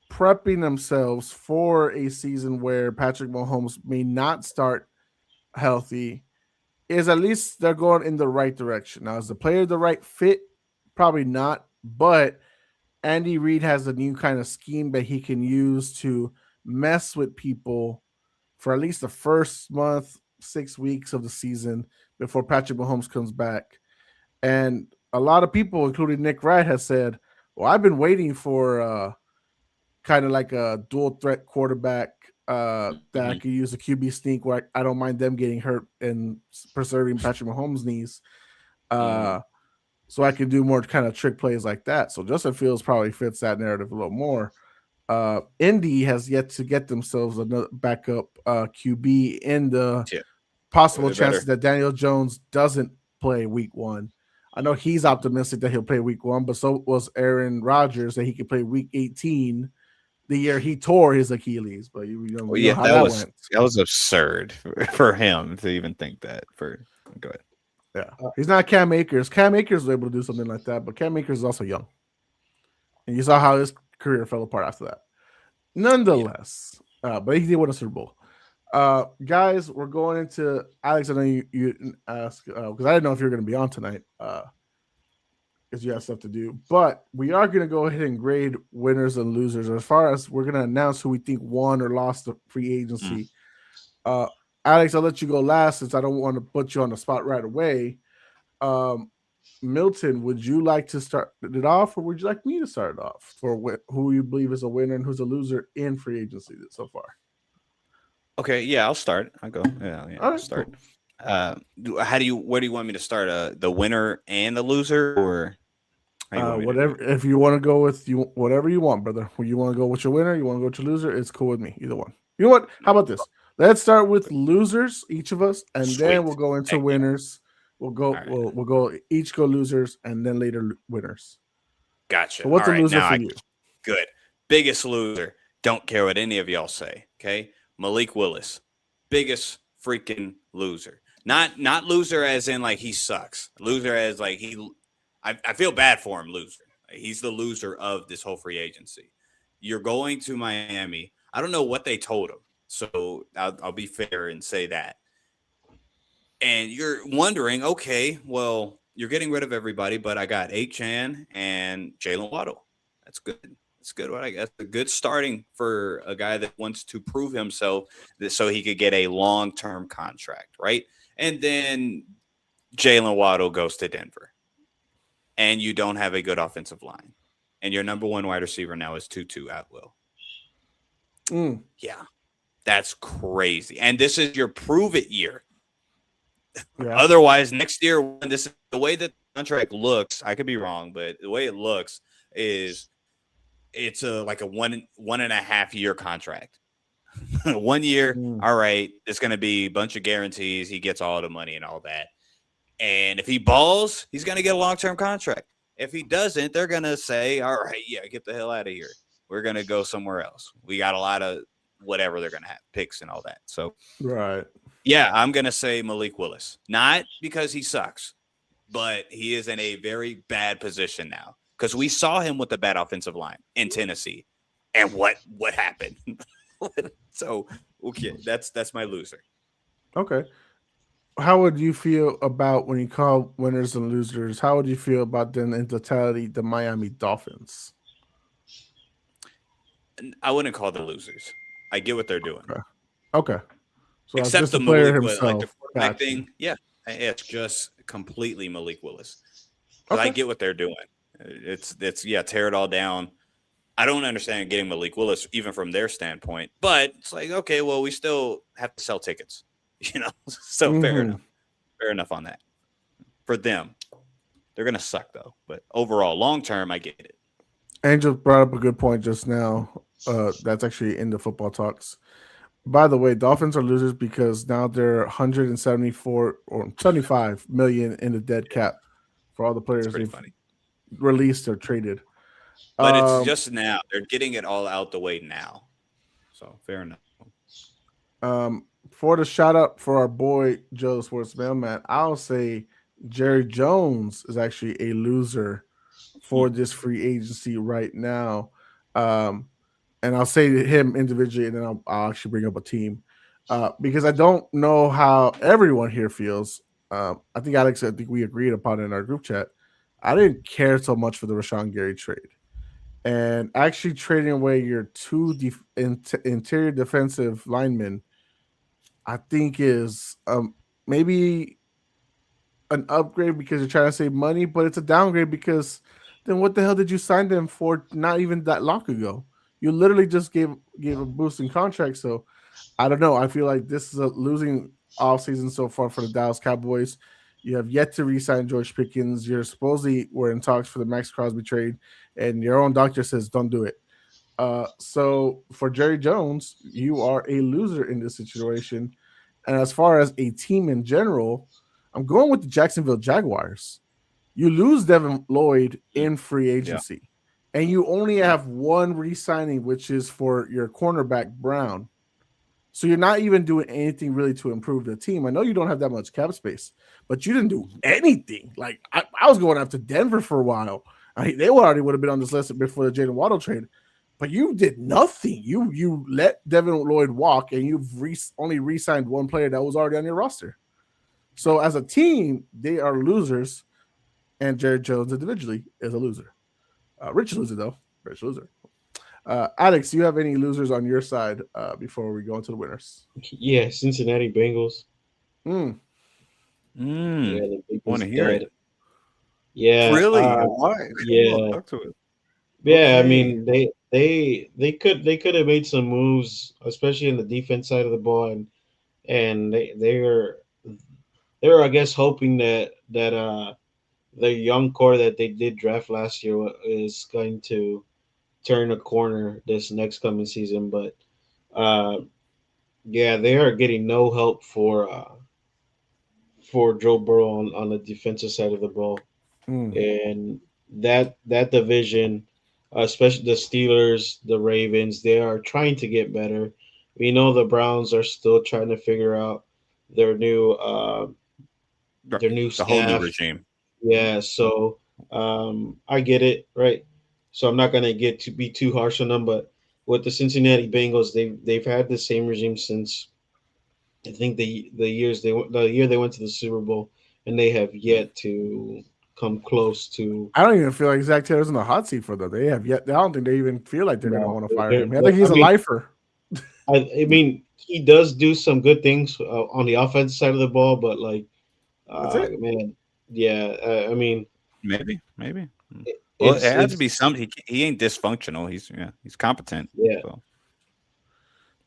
prepping themselves for a season where Patrick Mahomes may not start healthy is at least they're going in the right direction. Now, is the player the right fit? Probably not, but Andy Reid has a new kind of scheme that he can use to mess with people for at least the first month, 6 weeks of the season before Patrick Mahomes comes back. And a lot of people, including Nick Wright, has said, well, I've been waiting for kind of like a dual threat quarterback that I could use a QB sneak where I don't mind them getting hurt and preserving Patrick Mahomes' knees. So I can do more kind of trick plays like that. So Justin Fields probably fits that narrative a little more. Indy has yet to get themselves another backup QB in the possible chances that Daniel Jones doesn't play week 1. I know he's optimistic that he'll play week 1, but so was Aaron Rodgers that he could play week 18 the year he tore his Achilles. But you know how that went. That was absurd for him to even think that. Go ahead. Yeah, he's not Cam Akers. Cam Akers was able to do something like that, but Cam Akers is also young. And you saw how his career fell apart after that. Nonetheless, but he did win a Super Bowl. Guys, we're going into Alex. I know you asked because I didn't know if you were going to be on tonight because you have stuff to do. But we are going to go ahead and grade winners and losers. As far as we're going to announce who we think won or lost the free agency. Alex, I'll let you go last since I don't want to put you on the spot right away. Milton, would you like to start it off, or would you like me to start it off for who you believe is a winner and who's a loser in free agency so far? Okay, yeah, I'll start. I'll go. Yeah, I'll start. Cool. Where do you want me to start? The winner and the loser, or whatever. If you want to go with whatever you want, brother. When you want to go with your winner, you want to go with your loser, it's cool with me. Either one. You know what? How about this? Let's start with losers, each of us, and then we'll go into winners. We'll go. Right. We'll go each go losers, and then later winners. Gotcha. So what's a loser for you? Good. Biggest loser. Don't care what any of y'all say. Okay. Malik Willis, biggest freaking loser. Not loser as in like he sucks. Loser as like I feel bad for him. Loser. He's the loser of this whole free agency. You're going to Miami. I don't know what they told him, so I'll be fair and say that. And you're wondering, okay, well, you're getting rid of everybody, but I got Chan and Jalen Waddle. That's good. It's good. What I guess a good starting for a guy that wants to prove himself so he could get a long-term contract, right? And then Jalen Waddle goes to Denver, and you don't have a good offensive line, and your number one wide receiver now is Tutu Atwell. Yeah, that's crazy. And this is your prove it year. Yeah. Otherwise, next year, when the way that the contract looks, I could be wrong, but the way it looks is. It's like a 1.5 year contract. 1 year, all right. It's going to be a bunch of guarantees. He gets all the money and all that. And if he balls, he's going to get a long-term contract. If he doesn't, they're going to say, all right, yeah, get the hell out of here. We're going to go somewhere else. We got a lot of whatever they're going to have, picks and all that. So, right. Yeah, I'm going to say Malik Willis. Not because he sucks, but he is in a very bad position now because we saw him with the bad offensive line in Tennessee, and what happened? So okay, that's my loser. Okay. How would you feel about when you call winners and losers? How would you feel about then in totality the Miami Dolphins? I wouldn't call the losers. I get what they're doing. Okay. So that's Except just the the player Malik Willis, like the himself. quarterback Gotcha. thing. Yeah, it's just completely Malik Willis. But I Okay. get what they're doing. It's tear it all down. I don't understand getting Malik Willis even from their standpoint, but it's like, okay, well, we still have to sell tickets, So fair enough on that. For them, they're gonna suck though. But overall, long term, I get it. Angel brought up a good point just now. That's actually in the football talks. By the way, Dolphins are losers because now they're 174 or 75 million in the dead cap for all the It's players pretty they've funny. released or traded. But it's just now. They're getting it all out the way now. So fair enough. For the shout out for our boy Joe Sports Mailman, I'll say Jerry Jones is actually a loser for this free agency right now. And I'll say to him individually, and then I'll actually bring up a team because I don't know how everyone here feels. I think Alex, I think we agreed upon it in our group chat. I didn't care so much for the Rashawn Gary trade. And actually trading away your two interior defensive linemen, I think is maybe an upgrade because you're trying to save money, but it's a downgrade because then what the hell did you sign them for not even that long ago? You literally just gave a boost in contract. So I don't know. I feel like this is a losing offseason so far for the Dallas Cowboys. You have yet to re-sign George Pickens. You're supposedly were in talks for the Max Crosby trade, and your own doctor says don't do it. So for Jerry Jones, you are a loser in this situation. And as far as a team in general, I'm going with the Jacksonville Jaguars. You lose Devin Lloyd in free agency, and you only have one re-signing, which is for your cornerback Brown. So you're not even doing anything really to improve the team. I know you don't have that much cap space, but you didn't do anything. Like I was going after Denver for a while. They already would have been on this list before the Jalen Waddle trade, but you did nothing. You let Devin Lloyd walk, and you've only re-signed one player that was already on your roster. So as a team, they are losers, and Jared Jones individually is a loser. Rich loser though. Rich loser. Alex, do you have any losers on your side before we go into the winners? Yeah, Cincinnati Bengals. Mm. Yeah, the Bengals Want to hear dead. it? Yeah. Really? Why? Yeah. Talk to it. Yeah, Okay. I mean they could have made some moves, especially in the defense side of the ball, and they were I guess hoping that the young core that they did draft last year is going to turn a corner this next coming season, but uh, yeah, they are getting no help for Joe Burrow on the defensive side of the ball, and that division, especially the Steelers, the Ravens, they are trying to get better. We know the Browns are still trying to figure out their new Right. their new The whole new staff. regime. Yeah, so I get it, right? So I'm not gonna be too harsh on them, but with the Cincinnati Bengals, they've had the same regime since I think the year they went to the Super Bowl, and they have yet to come close to. I don't even feel like Zach Taylor's in the hot seat for them. They have yet. I don't think they even feel like they're going to No, want to fire they're- him. I think he's I a mean, lifer. I mean, he does do some good things on the offensive side of the ball, but like, That's it. man, yeah, I mean, Maybe. Well, it has to be something. He ain't dysfunctional. He's competent. Yeah. So.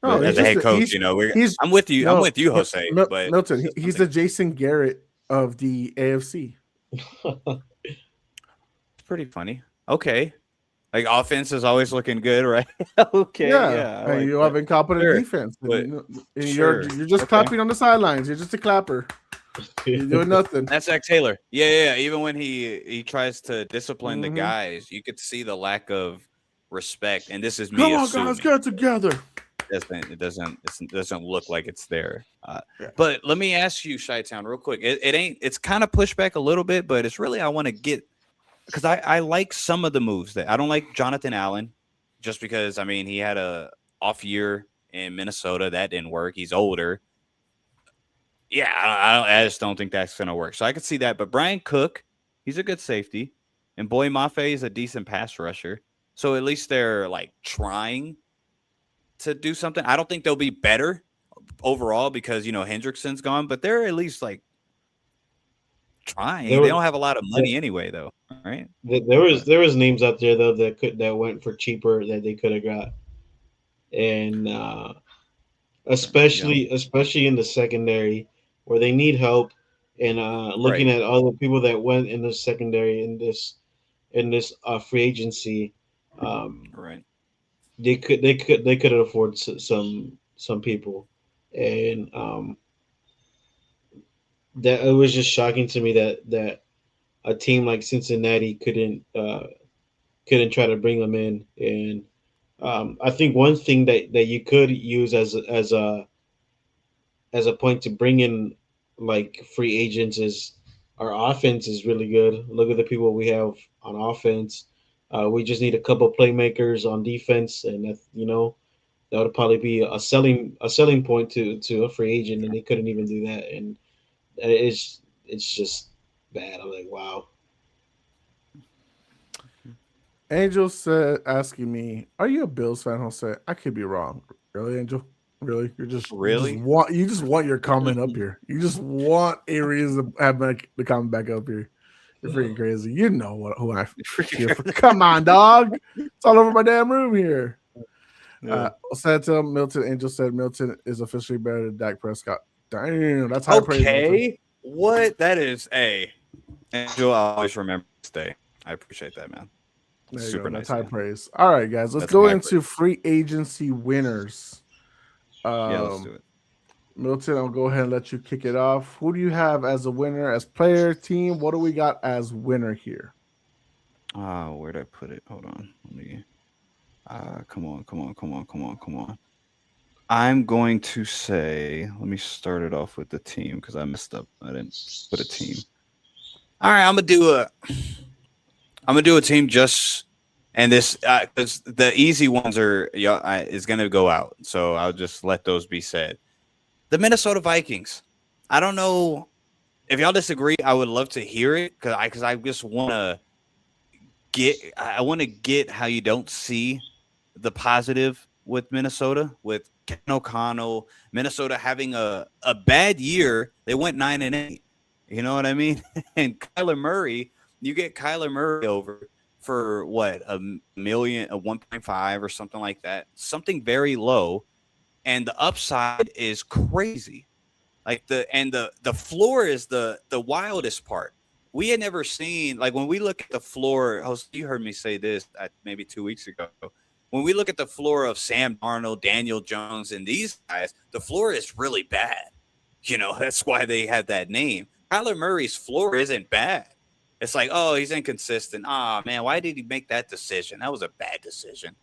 No, As he's a just head coach, I'm with you. I'm with you, Jose. But Milton. He's the Jason Garrett of the AFC. it's pretty funny. Okay, like offense is always looking good, right? Okay, yeah. I and like you that. have incompetent Sure, defense. but And sure. you're just Okay. clapping on the sidelines. You're just a clapper. You're doing nothing. That's Zach Taylor. Yeah. Even when he tries to discipline the Mhm. guys, you could see the lack of respect. And this is me Come on, assuming. guys, get together. it doesn't look like it's there. Yeah. But let me ask you, Chi-Town, real quick. It's kind of pushed back a little bit, but it's really I want to get because I like some of the moves that I don't like Jonathan Allen, just because I mean he had a off year in Minnesota that didn't work. He's older. Yeah, I just don't think that's gonna work. So I could see that. But Brian Cook, he's a good safety, and Boy Mafe is a decent pass rusher. So at least they're like trying to do something. I don't think they'll be better overall because Hendrickson's gone, but they're at least like trying. They don't have a lot of money anyway, though, right? There was names out there though that went for cheaper that they could have got, and especially in the secondary where they need help, and looking at all the people that went in the secondary in this free agency, Right. they could afford some people, and that it was just shocking to me that a team like Cincinnati couldn't try to bring them in. And I think one thing that you could use as a point to bring in like free agents is our offense is really good. Look at the people we have on offense. We just need a couple playmakers on defense, and that would probably be a selling point to a free agent, and they couldn't even do that. And it's just bad. I'm like, wow. Angel said, asking me, "Are you a Bills fan, Jose?" I could be wrong. Really, Angel? Really? Really? You just want your comment up here. You just want a reason to have the comment back up here. You're freaking crazy. You know who I cheer for. Come on, dog. It's all over my damn room here. Said to him, Milton. Angel said Milton is officially better than Dak Prescott. Damn, that's high praise. Okay. What? That is Angel, I'll always remember this day. I appreciate that, man. Super nice. That's high praise. All right, guys. Let's go into free agency winners. Let's do it. Milton, I'll go ahead and let you kick it off. Who do you have as a winner, as player, team? What do we got as winner here? Where'd I put it? Hold on. Let me. Come on. I'm going to say, let me start it off with the team because I messed up. I didn't put a team. All right, I'm gonna do a team just, and this because the easy ones is gonna go out, so I'll just let those be said. The Minnesota Vikings. I don't know if y'all disagree. I would love to hear it because I just want to get how you don't see the positive with Minnesota with Ken O'Connell. Minnesota having a bad year. They went 9-8. You know what I mean? And Kyler Murray. You get Kyler Murray over for what, a 1.5 or something like that, something very low, and the upside is crazy. Like the floor is the wildest part. We had never seen, like when we look at the floor. You heard me say this maybe 2 weeks ago. When we look at the floor of Sam Darnold, Daniel Jones, and these guys, the floor is really bad. That's why they had that name. Kyler Murray's floor isn't bad. It's like, oh, he's inconsistent. Oh, man, why did he make that decision? That was a bad decision.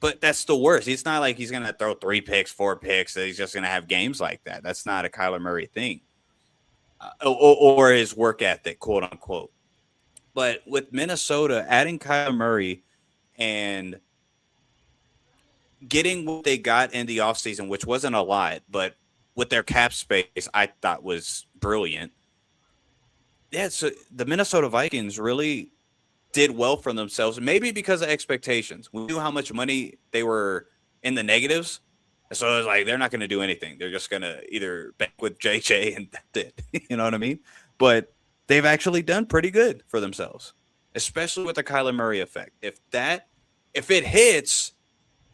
But that's the worst. It's not like he's going to throw 3 picks, 4 picks. That he's just going to have games like that. That's not a Kyler Murray thing. Or his work ethic, quote unquote. But with Minnesota, adding Kyler Murray and getting what they got in the offseason, which wasn't a lot, but with their cap space, I thought was brilliant. Yeah, so the Minnesota Vikings really did well for themselves, maybe because of expectations. We knew how much money they were in the negatives, so it was like they're not going to do anything. They're just going to either bank with JJ and that's it. You know what I mean? But they've actually done pretty good for themselves, especially with the Kyler Murray effect. If it hits,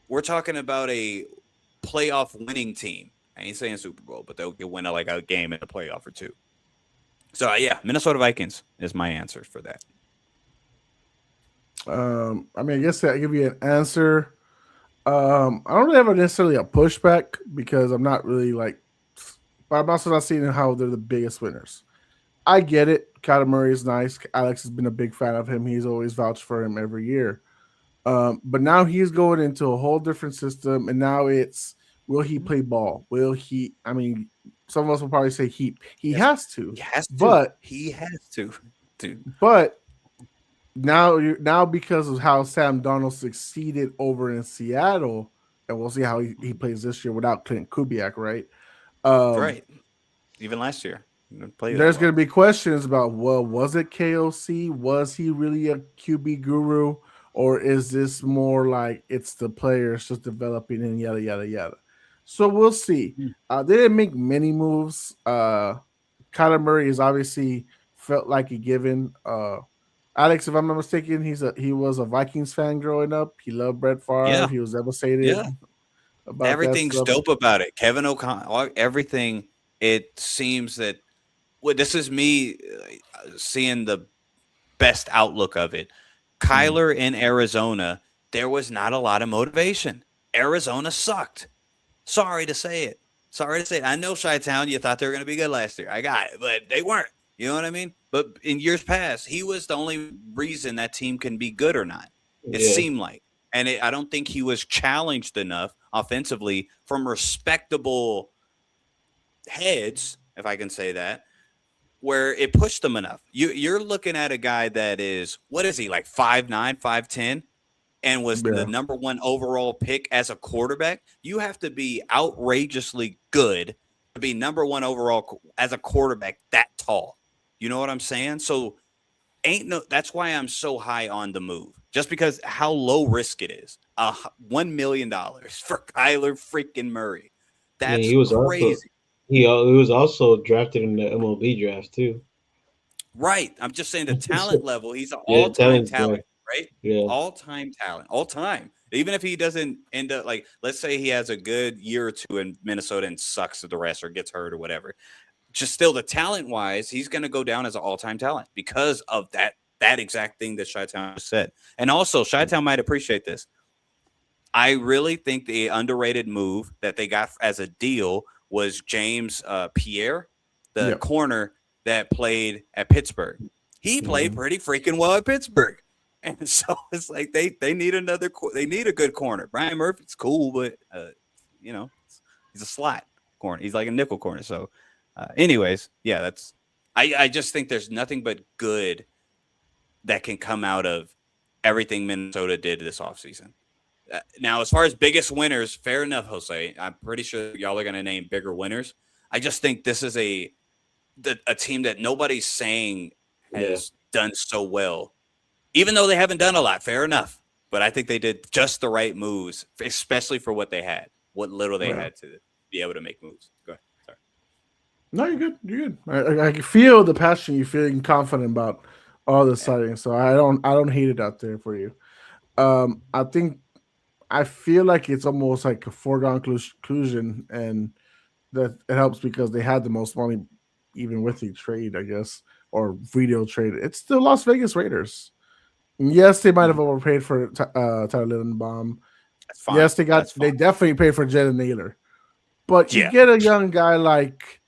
we're talking about a playoff winning team. I ain't saying Super Bowl, but they'll win like a game in a playoff or two. So, yeah, Minnesota Vikings is my answer for that. I guess I'll give you an answer. I don't really have necessarily a pushback because I'm not really but I'm also not seeing how they're the biggest winners. I get it. Kyler Murray is nice. Alex has been a big fan of him. He's always vouched for him every year. But now he's going into a whole different system, and now it's will he play ball? Will he? I mean, some of us will probably say he Yes, has to, he has to. but He has to, dude. but now because of how Sam Darnold succeeded over in Seattle, and we'll see how he plays this year without Clint Kubiak, right? Um, Right. Even last year, he didn't play that there's well. going to be questions about, well, was it KOC? Was he really a QB guru? Or is this more like it's the players just developing and yada, yada, yada? So we'll see. Mm. They didn't make many moves. Kyler Murray is obviously felt like a given. Alex, if I'm not mistaken, he was a Vikings fan growing up. He loved Brett Favre. Yeah, He was devastated yeah. about that Everything's stuff. dope about it. Kevin O'Connell, everything. It seems that this is me seeing the best outlook of it. Kyler in Arizona, there was not a lot of motivation. Arizona sucked. Sorry to say it. Sorry to say it. I know Chi-Town, you thought they were going to be good last year. I got it, but they weren't. You know what I mean? But in years past, he was the only reason that team can be good or not. It Yeah. seemed like. And I don't think he was challenged enough offensively from respectable heads, if I can say that, where it pushed them enough. You're looking at a guy that is, what is he, like 5'9", 5'10", and was the Yeah. number one overall pick as a quarterback. You have to be outrageously good to be number one overall as a quarterback that tall. You know what I'm saying? So that's why I'm so high on the move. Just because how low risk it is. $1 million for Kyler freaking Murray. Yeah, That's he was crazy. also he was also drafted in the MLB draft too. Right. I'm just saying the talent level, he's an Yeah, all-time talent's talent, there. right? Yeah, All-time talent. All-time. Even if he doesn't end up like, let's say he has a good year or two in Minnesota and sucks at the rest or gets hurt or whatever. Just still the talent-wise, he's going to go down as an all-time talent because of that exact thing that Chi-Town said. And also, Chi-Town might appreciate this. I really think the underrated move that they got as a deal was James Pierre, the Yep. corner that played at Pittsburgh. He played Mhm. pretty freaking well at Pittsburgh. And so it's like they need they need a good corner. Brian Murphy's cool, but he's a slot corner. He's like a nickel corner. So anyways, yeah, I just think there's nothing but good that can come out of everything Minnesota did this offseason. Now, as far as biggest winners, fair enough, Jose. I'm pretty sure y'all are going to name bigger winners. I just think this is a team that nobody's saying has done so well, even though they haven't done a lot. Fair enough, but I think they did just the right moves, especially for what they had, what little they had to be able to make moves. Go ahead. Sorry. No, you're good. You're good. I can feel the passion. You're feeling confident about all the sightings. So I don't hate it out there for you. I feel like it's almost like a foregone conclusion, and that it helps because they had the most money, even with the trade, I guess, or video trade. It's still Las Vegas Raiders. And yes, they might have overpaid for Tyler Lindenbaum. That's fine. Yes, they definitely paid for Jalen Naylor. But you Yeah. get a young guy like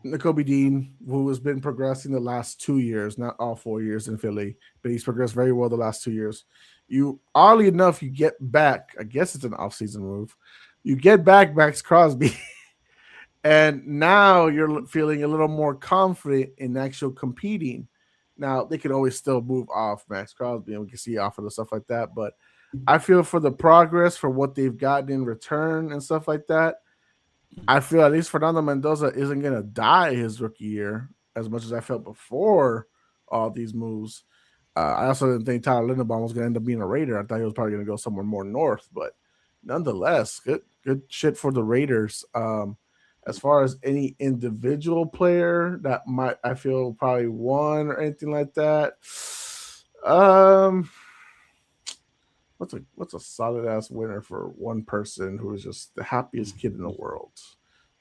Nakobe Dean, who has been progressing the last 2 years, not all 4 years in Philly, but he's progressed very well the last 2 years. You, oddly enough, you get back, I guess it's an offseason move, you get back Max Crosby, and now you're feeling a little more confident in actual competing. Now, they could always still move off Max Crosby, and we can see off of the stuff like that, but I feel for the progress, for what they've gotten in return and stuff like that, I feel at least Fernando Mendoza isn't going to die his rookie year as much as I felt before all these moves. I also didn't think Tyler Linderbaum was going to end up being a Raider. I thought he was probably going to go somewhere more north, but nonetheless, good shit for the Raiders. As far as any individual player that I feel probably won or anything like that. What's a solid ass winner for one person who is just the happiest kid in the world?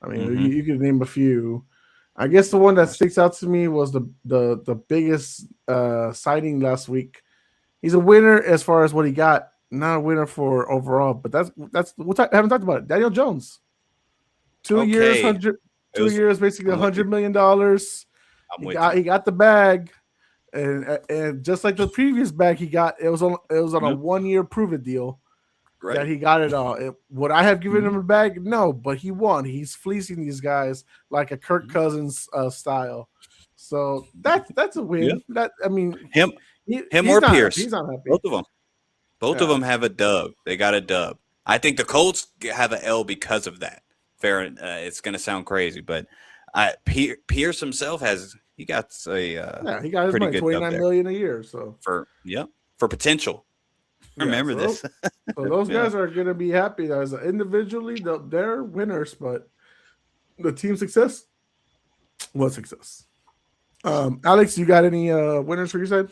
I mean, you could name a few. I guess the one that sticks out to me was the biggest sighting last week. He's a winner as far as what he got, not a winner for overall. But that's I haven't talked about it. Daniel Jones, 2 years, basically $100 million. He got the bag. and just like the previous bag he got, it was on a 1-year prove it deal. Right. That he got it all. Would I have given him a bag? No, but he won. He's fleecing these guys like a Kirk Cousins style. So that's a win. Yeah. That I mean, him he's or not, Pierce. he's not happy. Both of them have a dub. They got a dub. I think the Colts have an L because of that. Fair. It's going to sound crazy, but Pierce himself he got he got his pretty money, good $29 million a year. So for potential. Remember this. So those guys are going to be happy as individually. They're winners, but the team success was success. Alex, you got any winners for your side?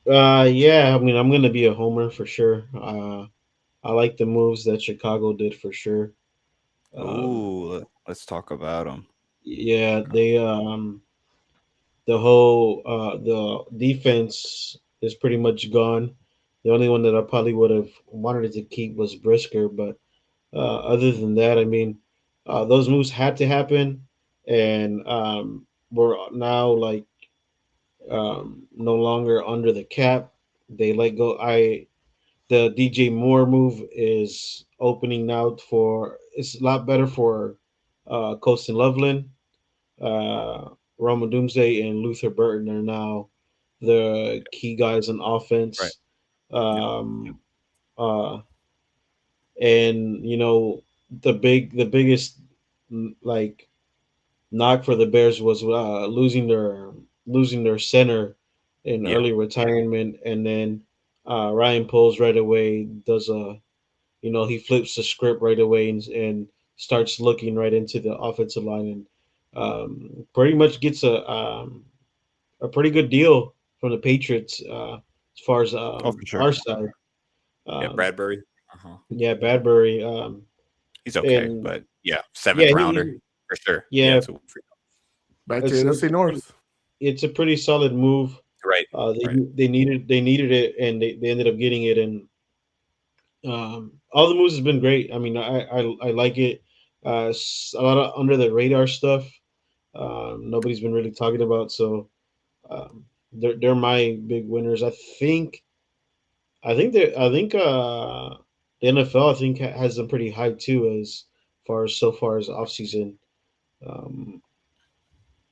Yeah, I mean, I'm gonna be a homer for sure. I like the moves that Chicago did for sure. Ooh, let's talk about them. Yeah, they the whole the defense is pretty much gone. The only one that I probably would have wanted to keep was Brisker, but other than that, I mean, those moves had to happen, and we're now like no longer under the cap. They let go. The DJ Moore move is opening now for. It's a lot better for Colston Loveland, Roma Doomsday, and Luther Burton are now the key guys on offense. Um, uh, and the biggest like knock for the Bears was losing their center in early retirement, and then Ryan Poles right away does he flips the script right away and starts looking right into the offensive line and pretty much gets a pretty good deal from the Patriots as far as for sure. our side. Bradbury. Yeah, Bradbury. He's okay, but seventh rounder for sure. Yeah, back to NFC North. It's a pretty solid move. Right. They needed it, and they ended up getting it. And all the moves has been great. I mean, I like it. A lot of under the radar stuff. Nobody's been really talking about. So they're my big winners. I think the NFL has them pretty high too as far as offseason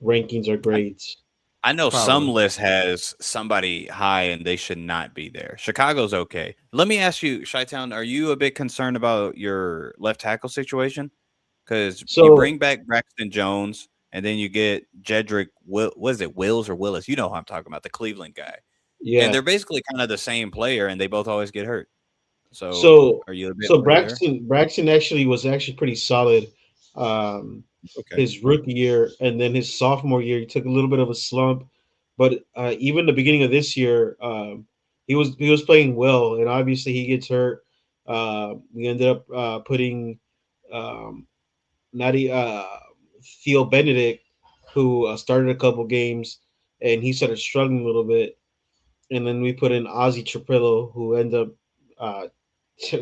rankings or grades. I know some list has somebody high and they should not be there. Chicago's okay. Let me ask you, Chi-Town, are you a bit concerned about your left tackle situation? Because you bring back Braxton Jones and then you get Jedrick, was it Wills or Willis? You know who I'm talking about, the Cleveland guy. Yeah. And they're basically kind of the same player and they both always get hurt. So are you a bit Braxton actually was pretty solid. His rookie year, and then his sophomore year, he took a little bit of a slump. But even the beginning of this year, he was playing well, and obviously he gets hurt. We ended up putting Theo Benedict, who started a couple games, and he started struggling a little bit. And then we put in Ozzy Trapillo, who ended up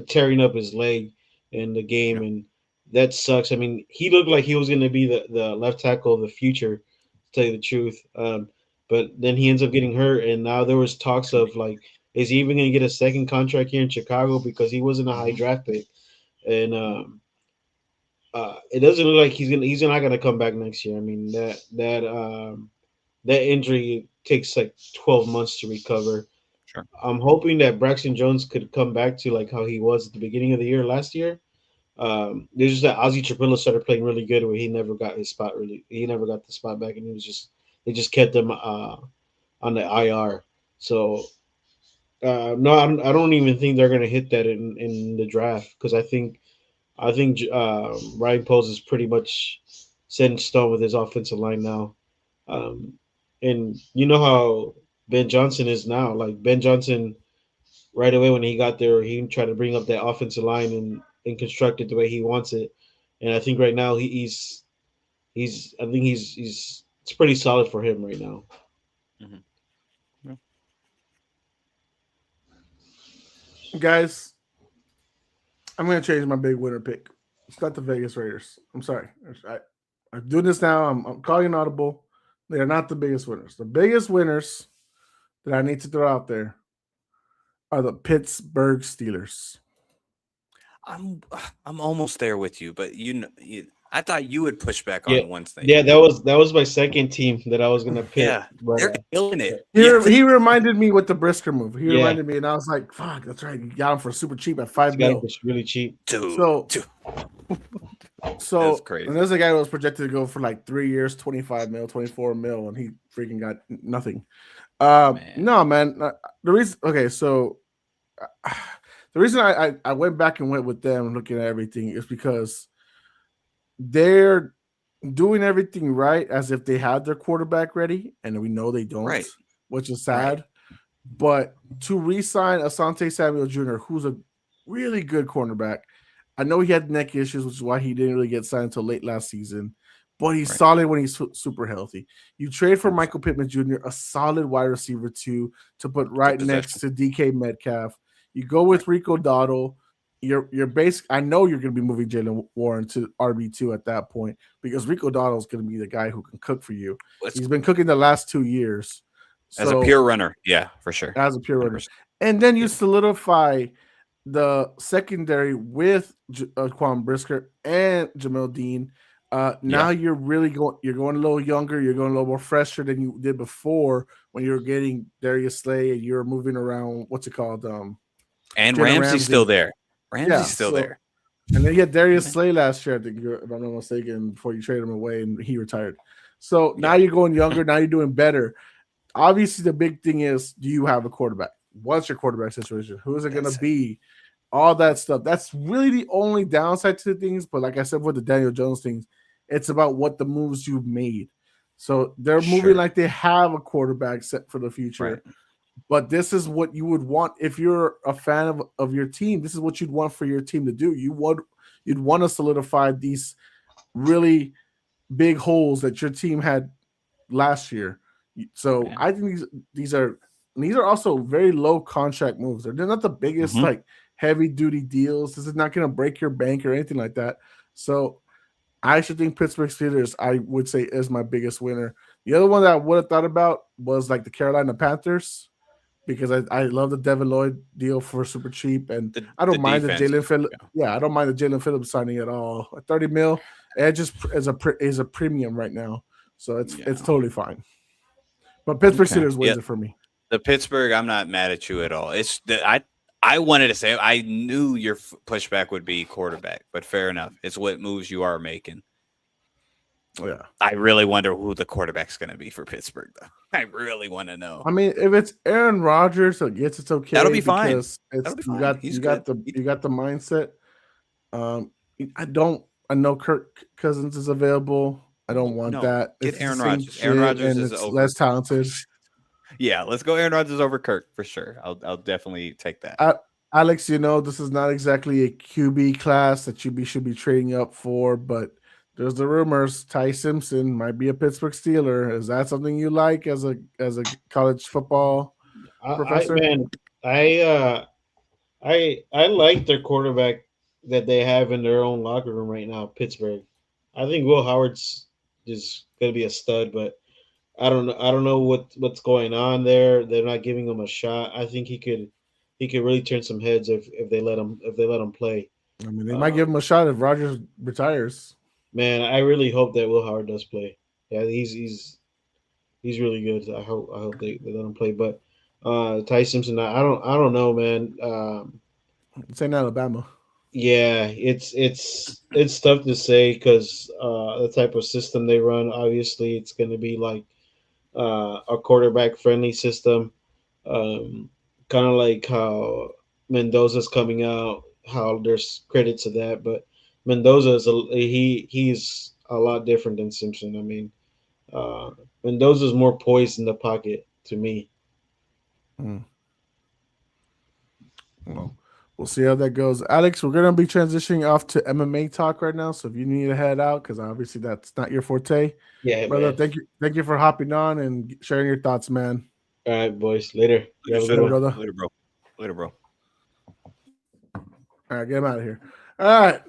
tearing up his leg in the game, and that sucks. I mean, he looked like he was going to be the left tackle of the future, to tell you the truth. But then he ends up getting hurt, and now there was talks of like, is he even going to get a second contract here in Chicago because he wasn't a high draft pick, and it doesn't look like he's not going to come back next year. I mean that injury takes like 12 months to recover. Sure. I'm hoping that Braxton Jones could come back to like how he was at the beginning of the year last year. There's just that Ozzy Trapillo started playing really good where he never got his spot he never got the spot back, and they just kept him on the IR. So no, I don't even think they're gonna hit that in the draft because I think Ryan Poles is pretty much set in stone with his offensive line now. And you know how Ben Johnson is now. Like Ben Johnson, right away when he got there, he tried to bring up that offensive line and construct it the way he wants it. And I think right now he's it's pretty solid for him right now. Mm-hmm. Yeah. Guys, I'm gonna change my big winner pick. It's not the Vegas Raiders. I'm sorry. I'm doing this now. I'm calling an audible. They are not the biggest winners. The biggest winners that I need to throw out there are the Pittsburgh Steelers. I'm almost there with you, but I thought you would push back Yeah, on Wednesday. yeah, that was my second team that I was gonna pick. Yeah, but, they're killing it. He reminded me with the Brisker move. He Yeah. reminded me, and I was like, "Fuck, that's right. You got him for super cheap at $5 got him million." for really cheap. So That's crazy. And there's a guy who was projected to go for like 3 years, 25 mil, 24 mil, and he freaking got nothing. No, man. The reason, okay, so the reason I went back and went with them looking at everything is because they're doing everything right as if they had their quarterback ready, and we know they don't, Right. which is sad. Right. But to re-sign Asante Samuel Jr., who's a really good cornerback, I know he had neck issues, which is why he didn't really get signed until late last season. But he's solid when he's super healthy. You trade for Michael Pittman Jr., a solid wide receiver too, to put right next to DK Metcalf. You go with Rico Dowdle. You're basic. I know you're going to be moving Jalen Warren to RB2 at that point because Rico Dowdle is going to be the guy who can cook for you. He's been cooking the last 2 years. As a pure runner, yeah, for sure. As a pure runner. And then you solidify the secondary with Quan Brisker and Jamel Dean. Now you're really going a little younger. You're going a little more fresher than you did before when you were getting Darius Slay and you were moving around. What's it called? And Ramsey's still there. Ramsey's still there. And then you had Darius Slay last year, I think, if I'm not mistaken, before you traded him away and he retired. So now you're going younger. Now you're doing better. Obviously, the big thing is, do you have a quarterback? What's your quarterback situation? Who is it going to be? All that stuff. That's really the only downside to the things. But like I said, with the Daniel Jones things, it's about what the moves you've made. So they're moving like they have a quarterback set for the future. Right. But this is what you would want if you're a fan of your team. This is what you'd want for your team to do. You'd want to solidify these really big holes that your team had last year. So I think these are also very low contract moves. They're not the biggest like heavy duty deals. This is not going to break your bank or anything like that. So I actually think Pittsburgh Steelers, I would say, is my biggest winner. The other one that I would have thought about was like the Carolina Panthers, because I love the Devin Lloyd deal for super cheap, and I don't mind the Jalen Phillips. Yeah, I don't mind the Jalen Phillips signing at all. At $30 million, it just is a premium right now, so it's totally fine. But Pittsburgh Steelers wins it for me. The Pittsburgh, I'm not mad at you at all. It's I wanted to say I knew your pushback would be quarterback, but fair enough. It's what moves you are making. Yeah, I really wonder who the quarterback's going to be for Pittsburgh, though. I really want to know. I mean, if it's Aaron Rodgers, I guess it's okay. That'll be fine. That'll be fine. You got the mindset. I know Kirk Cousins is available. I don't want that. Get Aaron Rodgers. Aaron Rodgers is less talented. Yeah, let's go Aaron Rodgers over Kirk for sure. I'll definitely take that. Alex, this is not exactly a QB class that you should be trading up for, but there's the rumors Ty Simpson might be a Pittsburgh Steeler. Is that something you like as a college football professor? I like their quarterback that they have in their own locker room right now, Pittsburgh. I think Will Howard's just gonna be a stud, but I don't know what's going on there. They're not giving him a shot. I think he could really turn some heads if they let him play. I mean, they might give him a shot if Rodgers retires. Man, I really hope that Will Howard does play. Yeah, he's really good. I hope they let him play. But Ty Simpson, I don't know, man. It's in Alabama. Yeah, it's tough to say because the type of system they run. Obviously, it's going to be like a quarterback friendly system, kind of like how Mendoza's coming out. How there's credit to that, but Mendoza he's a lot different than Simpson. I mean, Mendoza's more poised in the pocket to me. Well, we'll see how that goes. Alex, we're going to be transitioning off to MMA talk right now. So if you need to head out, because obviously that's not your forte. Yeah, brother. Man. Thank you for hopping on and sharing your thoughts, man. All right, boys. Later. Later, brother. Later, bro. All right, get him out of here. All right.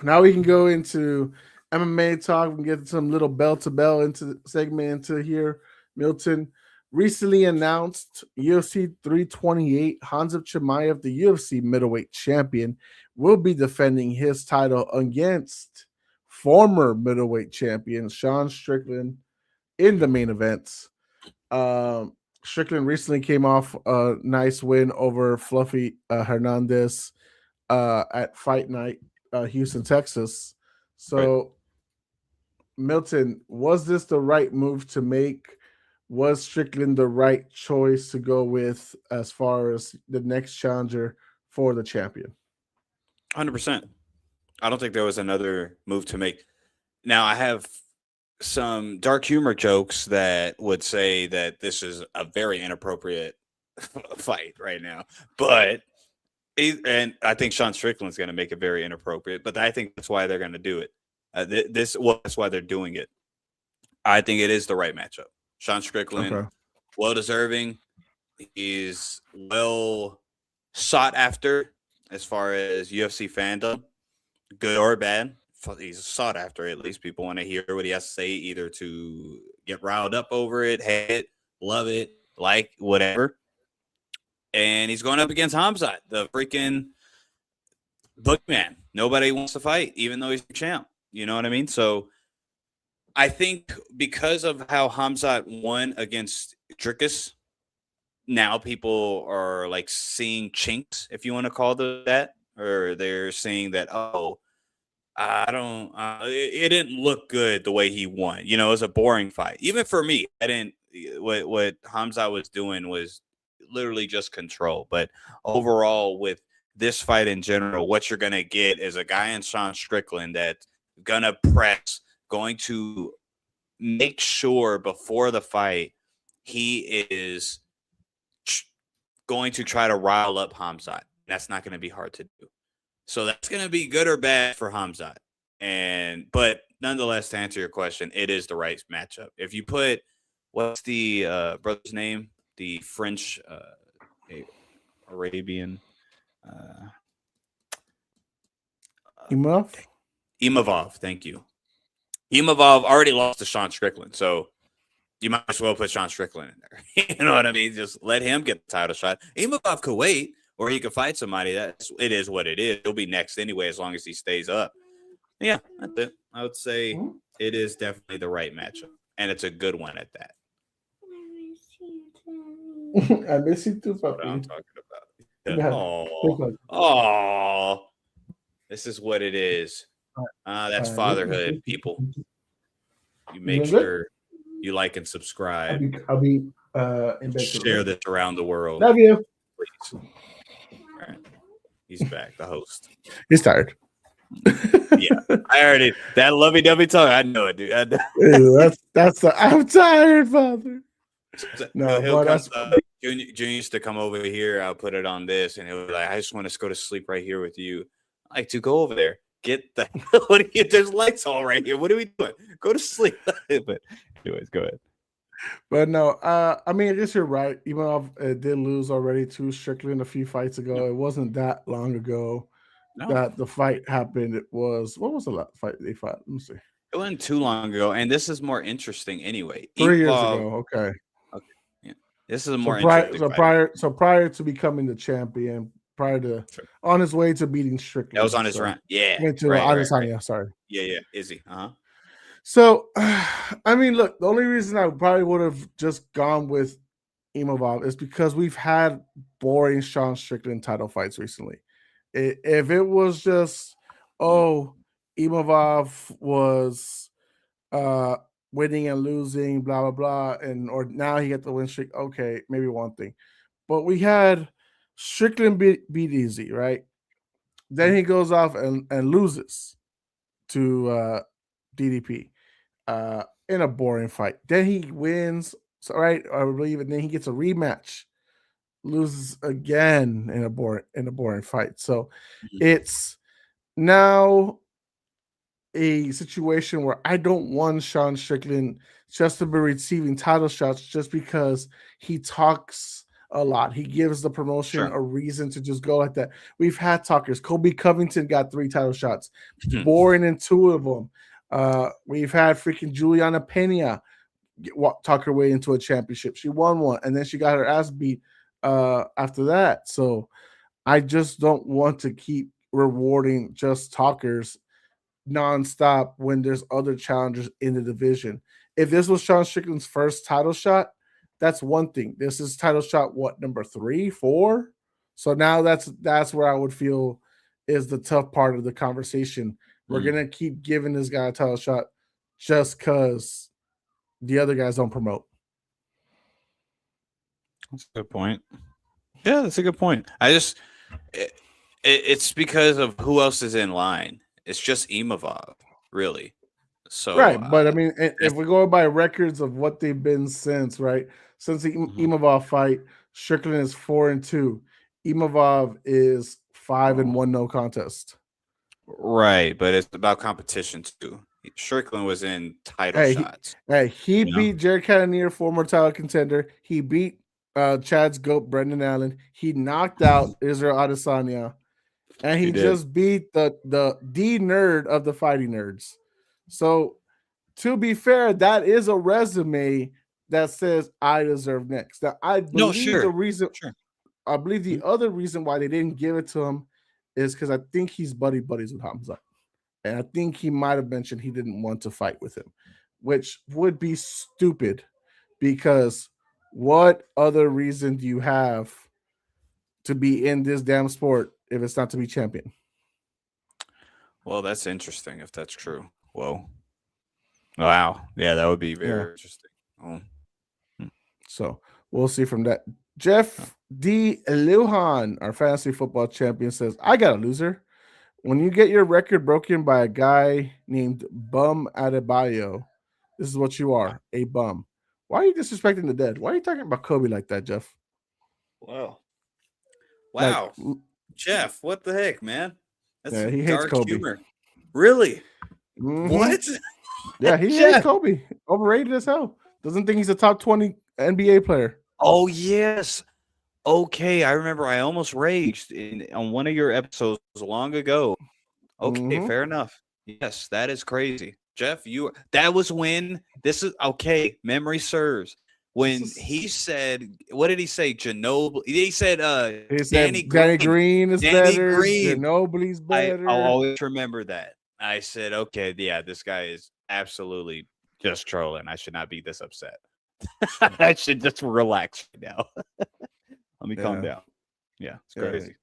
Now we can go into MMA talk. We can get some little bell to bell into segment into here. Milton, recently announced UFC 328, Khamzat Chimaev, the UFC middleweight champion, will be defending his title against former middleweight champion Sean Strickland in the main events. Strickland recently came off a nice win over Fluffy Hernandez at Fight Night, Houston, Texas. So, right. Milton, was this the right move to make? Was Strickland the right choice to go with as far as the next challenger for the champion? 100%. I don't think there was another move to make. Now, I have some dark humor jokes that would say that this is a very inappropriate fight right now. But, and I think Sean Strickland's going to make it very inappropriate, but I think that's why they're going to do it. That's why they're doing it. I think it is the right matchup. Sean Strickland, well deserving. He's well sought after as far as UFC fandom, good or bad. He's sought after. At least people want to hear what he has to say, either to get riled up over it, hate it, love it, like whatever. And he's going up against Khamzat, the freaking boogeyman. Nobody wants to fight, even though he's the champ. You know what I mean? So I think because of how Khamzat won against Dricus, now people are like seeing chinks, if you want to call it that, or they're saying that, oh, I don't, it didn't look good the way he won. You know, it was a boring fight. Even for me, what Khamzat was doing was literally just control. But overall, with this fight in general, what you're going to get is a guy in Sean Strickland that's going to press, going to make sure before the fight he is going to try to rile up Khamzat. That's not going to be hard to do. So that's going to be good or bad for Khamzat. But nonetheless, to answer your question, it is the right matchup. If you put, what's the brother's name? The French Arabian Evloev, thank you. Evloev already lost to Sean Strickland, so you might as well put Sean Strickland in there. You know what I mean? Just let him get the title shot. Evloev could wait, or he could fight somebody. It is what it is. He'll be next anyway, as long as he stays up. Yeah, that's it. I would say it is definitely the right matchup, and it's a good one at that. I miss you too, That's what I'm talking about. Oh, this is what it is. That's fatherhood, people. You make sure you like and subscribe. I'll be in bed. Share this around the world. Love you. Please. All right. He's back, the host. He's tired. Yeah, I already that lovey-dovey talk. I know it, dude. I'm tired, father. No, Junior used to come over here. I'll put it on this, and he'll be like, "I just want to go to sleep right here with you." I like to go over there. Get the what are you? There's lights all right here. What are we doing? Go to sleep. But anyways, go ahead. But no, I mean, I guess you're right. Even if did lose already to Strickland a few fights ago. It wasn't that long ago that the fight happened. It was, what was the last fight they fought? Let me see. It wasn't too long ago, and this is more interesting anyway. 3 years ago. Okay. Yeah. This is a more interesting fight. Prior to becoming the champion, prior to on his way to beating Strickland. That was on his run. Yeah. Adesanya, sorry. Yeah. Izzy. So, I mean, look, the only reason I probably would have just gone with Evloev is because we've had boring Sean Strickland title fights recently. If it was just, Evloev was winning and losing, blah, blah, blah, or now he got the win streak, okay, maybe one thing. But we had Strickland beat Izzy, right? Then he goes off and loses to DDP in a boring fight. Then he wins, right? I believe, and then he gets a rematch, loses again in a boring fight. So it's now a situation where I don't want Sean Strickland just to be receiving title shots just because he talks a lot. He gives the promotion a reason to just go like that. We've had talkers. Colby Covington got 3 title shots, boring in 2 of them. We've had freaking Juliana Pena talk her way into a championship. She won one, and then she got her ass beat after that. So I just don't want to keep rewarding just talkers nonstop when there's other challengers in the division. If this was Sean Strickland's first title shot, that's one thing. This is title shot, what, number 3, 4? So now that's where I would feel is the tough part of the conversation. We're gonna keep giving this guy a title shot just because the other guys don't promote. That's a good point. Yeah, that's a good point. It's because of who else is in line. It's just Evloev, really. So right, but I mean, if we go by records of what they've been since, right? Since the Evloev fight, Strickland is 4-2. Evloev is 5-1, no contest. Right, but it's about competition too. Strickland was in title shots. He beat Jared Cannonier, former title contender. He beat Chad's GOAT, Brendan Allen. He knocked out Israel Adesanya. And he just beat the nerd of the fighting nerds. So, to be fair, that is a resume that says I deserve next. Now, I believe the reason, I believe the other reason why they didn't give it to him is because I think he's buddies with Khamzat. And I think he might have mentioned he didn't want to fight with him, which would be stupid because what other reason do you have to be in this damn sport if it's not to be champion? Well, that's interesting if that's true. Whoa. Wow. Yeah, that would be very interesting. Oh. So we'll see from that. Jeff D. Lujan, our fantasy football champion, says, I got a loser. When you get your record broken by a guy named Bum Adebayo, this is what you are, a bum. Why are you disrespecting the dead? Why are you talking about Kobe like that, Jeff? Wow. Wow. Like, Jeff, what the heck, man? That's he hates Kobe. Humor. Really? Mm-hmm. What? Yeah, he hates Kobe. Overrated as hell. Doesn't think he's a top 20 NBA player. Oh, yes. Okay, I remember I almost raged on one of your episodes long ago. Okay, fair enough. Yes, that is crazy. Jeff, that was when this is okay, memory serves. When he said, what did he say? Ginobili. He said Danny Green is better. Ginobili's better. I'll always remember that. I said, okay, yeah, this guy is absolutely just trolling. I should not be this upset. I should just relax right now. Let me calm down. Yeah, it's crazy.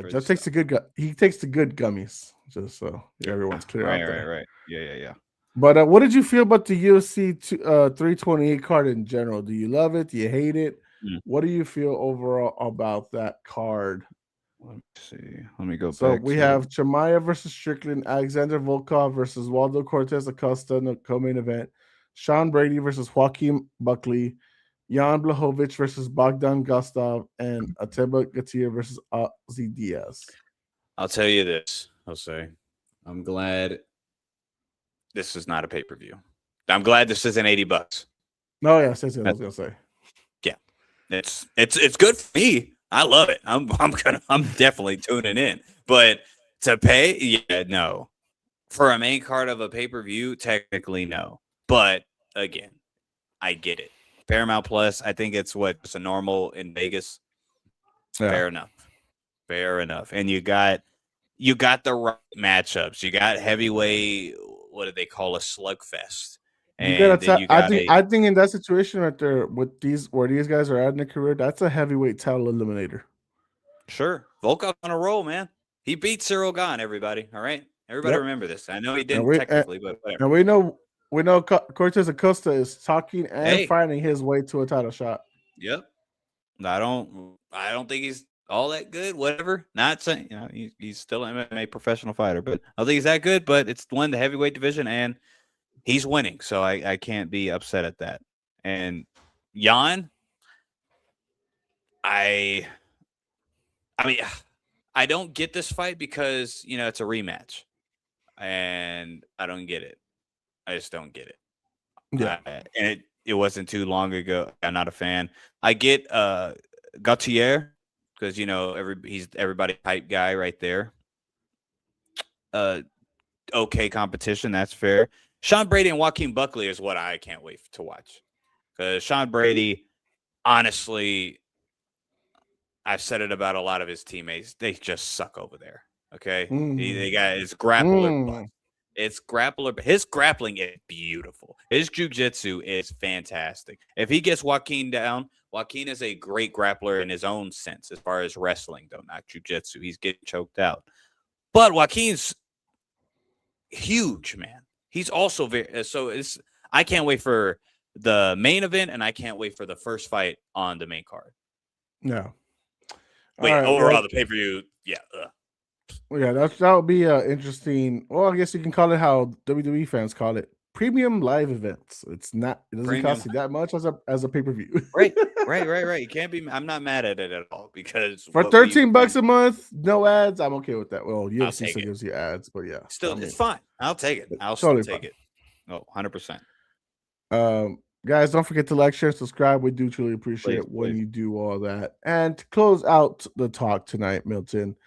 Jeff takes the good he takes the good gummies, just so everyone's clear. Right. Yeah. But what did you feel about the UFC 328 card in general? Do you love it? Do you hate it? What do you feel overall about that card? Let me see. Let me go back. So we have Chimaev versus Strickland, Alexander Volkov versus Waldo Cortez Acosta in the co-main event, Sean Brady versus Joaquin Buckley, Jan Blachowicz versus Bogdan Gostov, and Ateba Gatir versus Ozzy Diaz. I'll tell you this, Jose. I'm glad this is not a pay-per-view. I'm glad this isn't $80. No, yeah, that's what I was gonna say. Yeah, it's good for me. I love it. I'm definitely tuning in. But to pay, no. For a main card of a pay-per-view, technically no. But again, I get it. Paramount Plus, I think it's it's a normal in Vegas. Yeah. Fair enough. And you got the right matchups. You got heavyweight. What do they call a slugfest? I think in that situation right there, with where these guys are at in their career, that's a heavyweight title eliminator. Sure, Volkov's on a roll, man. He beat Cyril Gane. Everybody, all right. Everybody remember this. I know he didn't technically, but whatever. And we know Cortez Acosta is talking and fighting his way to a title shot. Yep. I don't think he's all that good. Whatever. Not saying he's still an MMA professional fighter, but I don't think he's that good. But it's won the heavyweight division and he's winning, so I can't be upset at that. And Jan, I mean, I don't get this fight because it's a rematch, and I don't get it. I just don't get it. Yeah, and it wasn't too long ago. I'm not a fan. I get Gautier because he's everybody hype guy right there. Okay competition, that's fair. Sean Brady and Joaquin Buckley is what I can't wait to watch. Because Sean Brady, honestly, I've said it about a lot of his teammates. They just suck over there. Okay, they got his grappler butt. It's grappler. His grappling is beautiful. His jiu-jitsu is fantastic. If he gets Joaquin down, Joaquin is a great grappler in his own sense, as far as wrestling, though, not jiu-jitsu. He's getting choked out. But Joaquin's huge, man. He's also very so it's I can't wait for the main event, and I can't wait for the first fight on the main card. No. Wait, right, overall, the pay-per-view, yeah. Yeah, that would be interesting. Well, I guess you can call it how WWE fans call it, premium live events. It doesn't cost you that much as a pay-per-view. Right. You can't be. I'm not mad at it at all because for $13 a month, no ads, I'm okay with that. Well, UFC still gives you ads, but yeah, still it's fine. I'll take it. I'll totally still take it. Oh, 100%. Guys, don't forget to like, share, subscribe. We do truly appreciate it when you do all that. And to close out the talk tonight, Milton,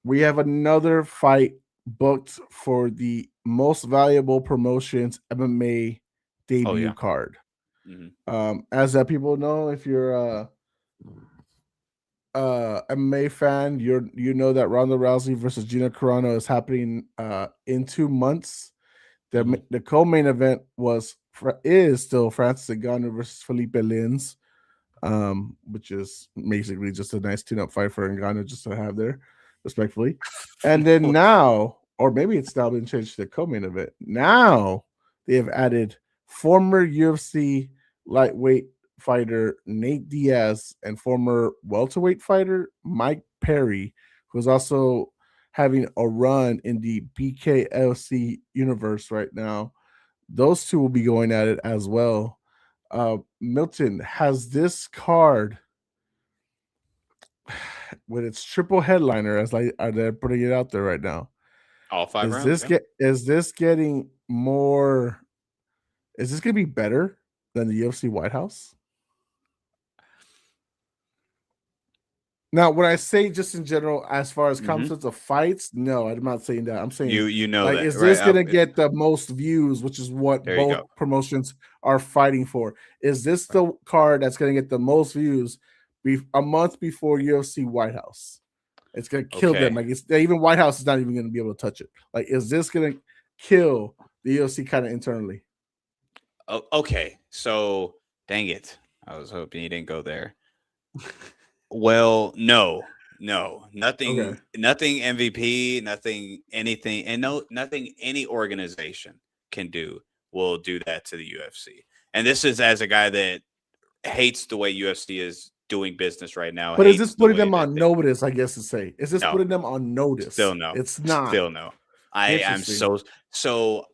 we have another fight booked for the most valuable promotions MMA debut card. Mm-hmm. As people know, if you're a MMA fan, you know that Ronda Rousey versus Gina Carano is happening in 2 months. The co-main event is still Francis Ngannou versus Felipe Lins, which is basically just a nice tune-up fight for Ngannou just to have there, respectfully. And then now, or maybe it's now been changed to the co-main event. Now they have added former UFC lightweight fighter Nate Diaz and former welterweight fighter Mike Perry, who's also having a run in the BKFC universe right now. Those two will be going at it as well. Milton, has this card with its triple headliner, as they're putting it out there right now, all 5 rounds? Is this getting more? Is this going to be better than the UFC White House? Now, when I say just in general, as far as concepts of fights, no, I'm not saying that. I'm saying you know like, that, is this going to get the most views, which is what both promotions are fighting for? Is this the card that's going to get the most views a month before UFC White House? It's going to kill them. Like even White House is not even going to be able to touch it. Like, is this going to kill the UFC kind of internally? Oh, okay, so dang it, I was hoping you didn't go there. Well, no, nothing, nothing MVP, nothing, anything, and nothing any organization can do will do that to the UFC. And this is as a guy that hates the way UFC is doing business right now. But is this putting them on notice, I guess to say? Is this putting them on notice? Still no. It's not. Still no. I am so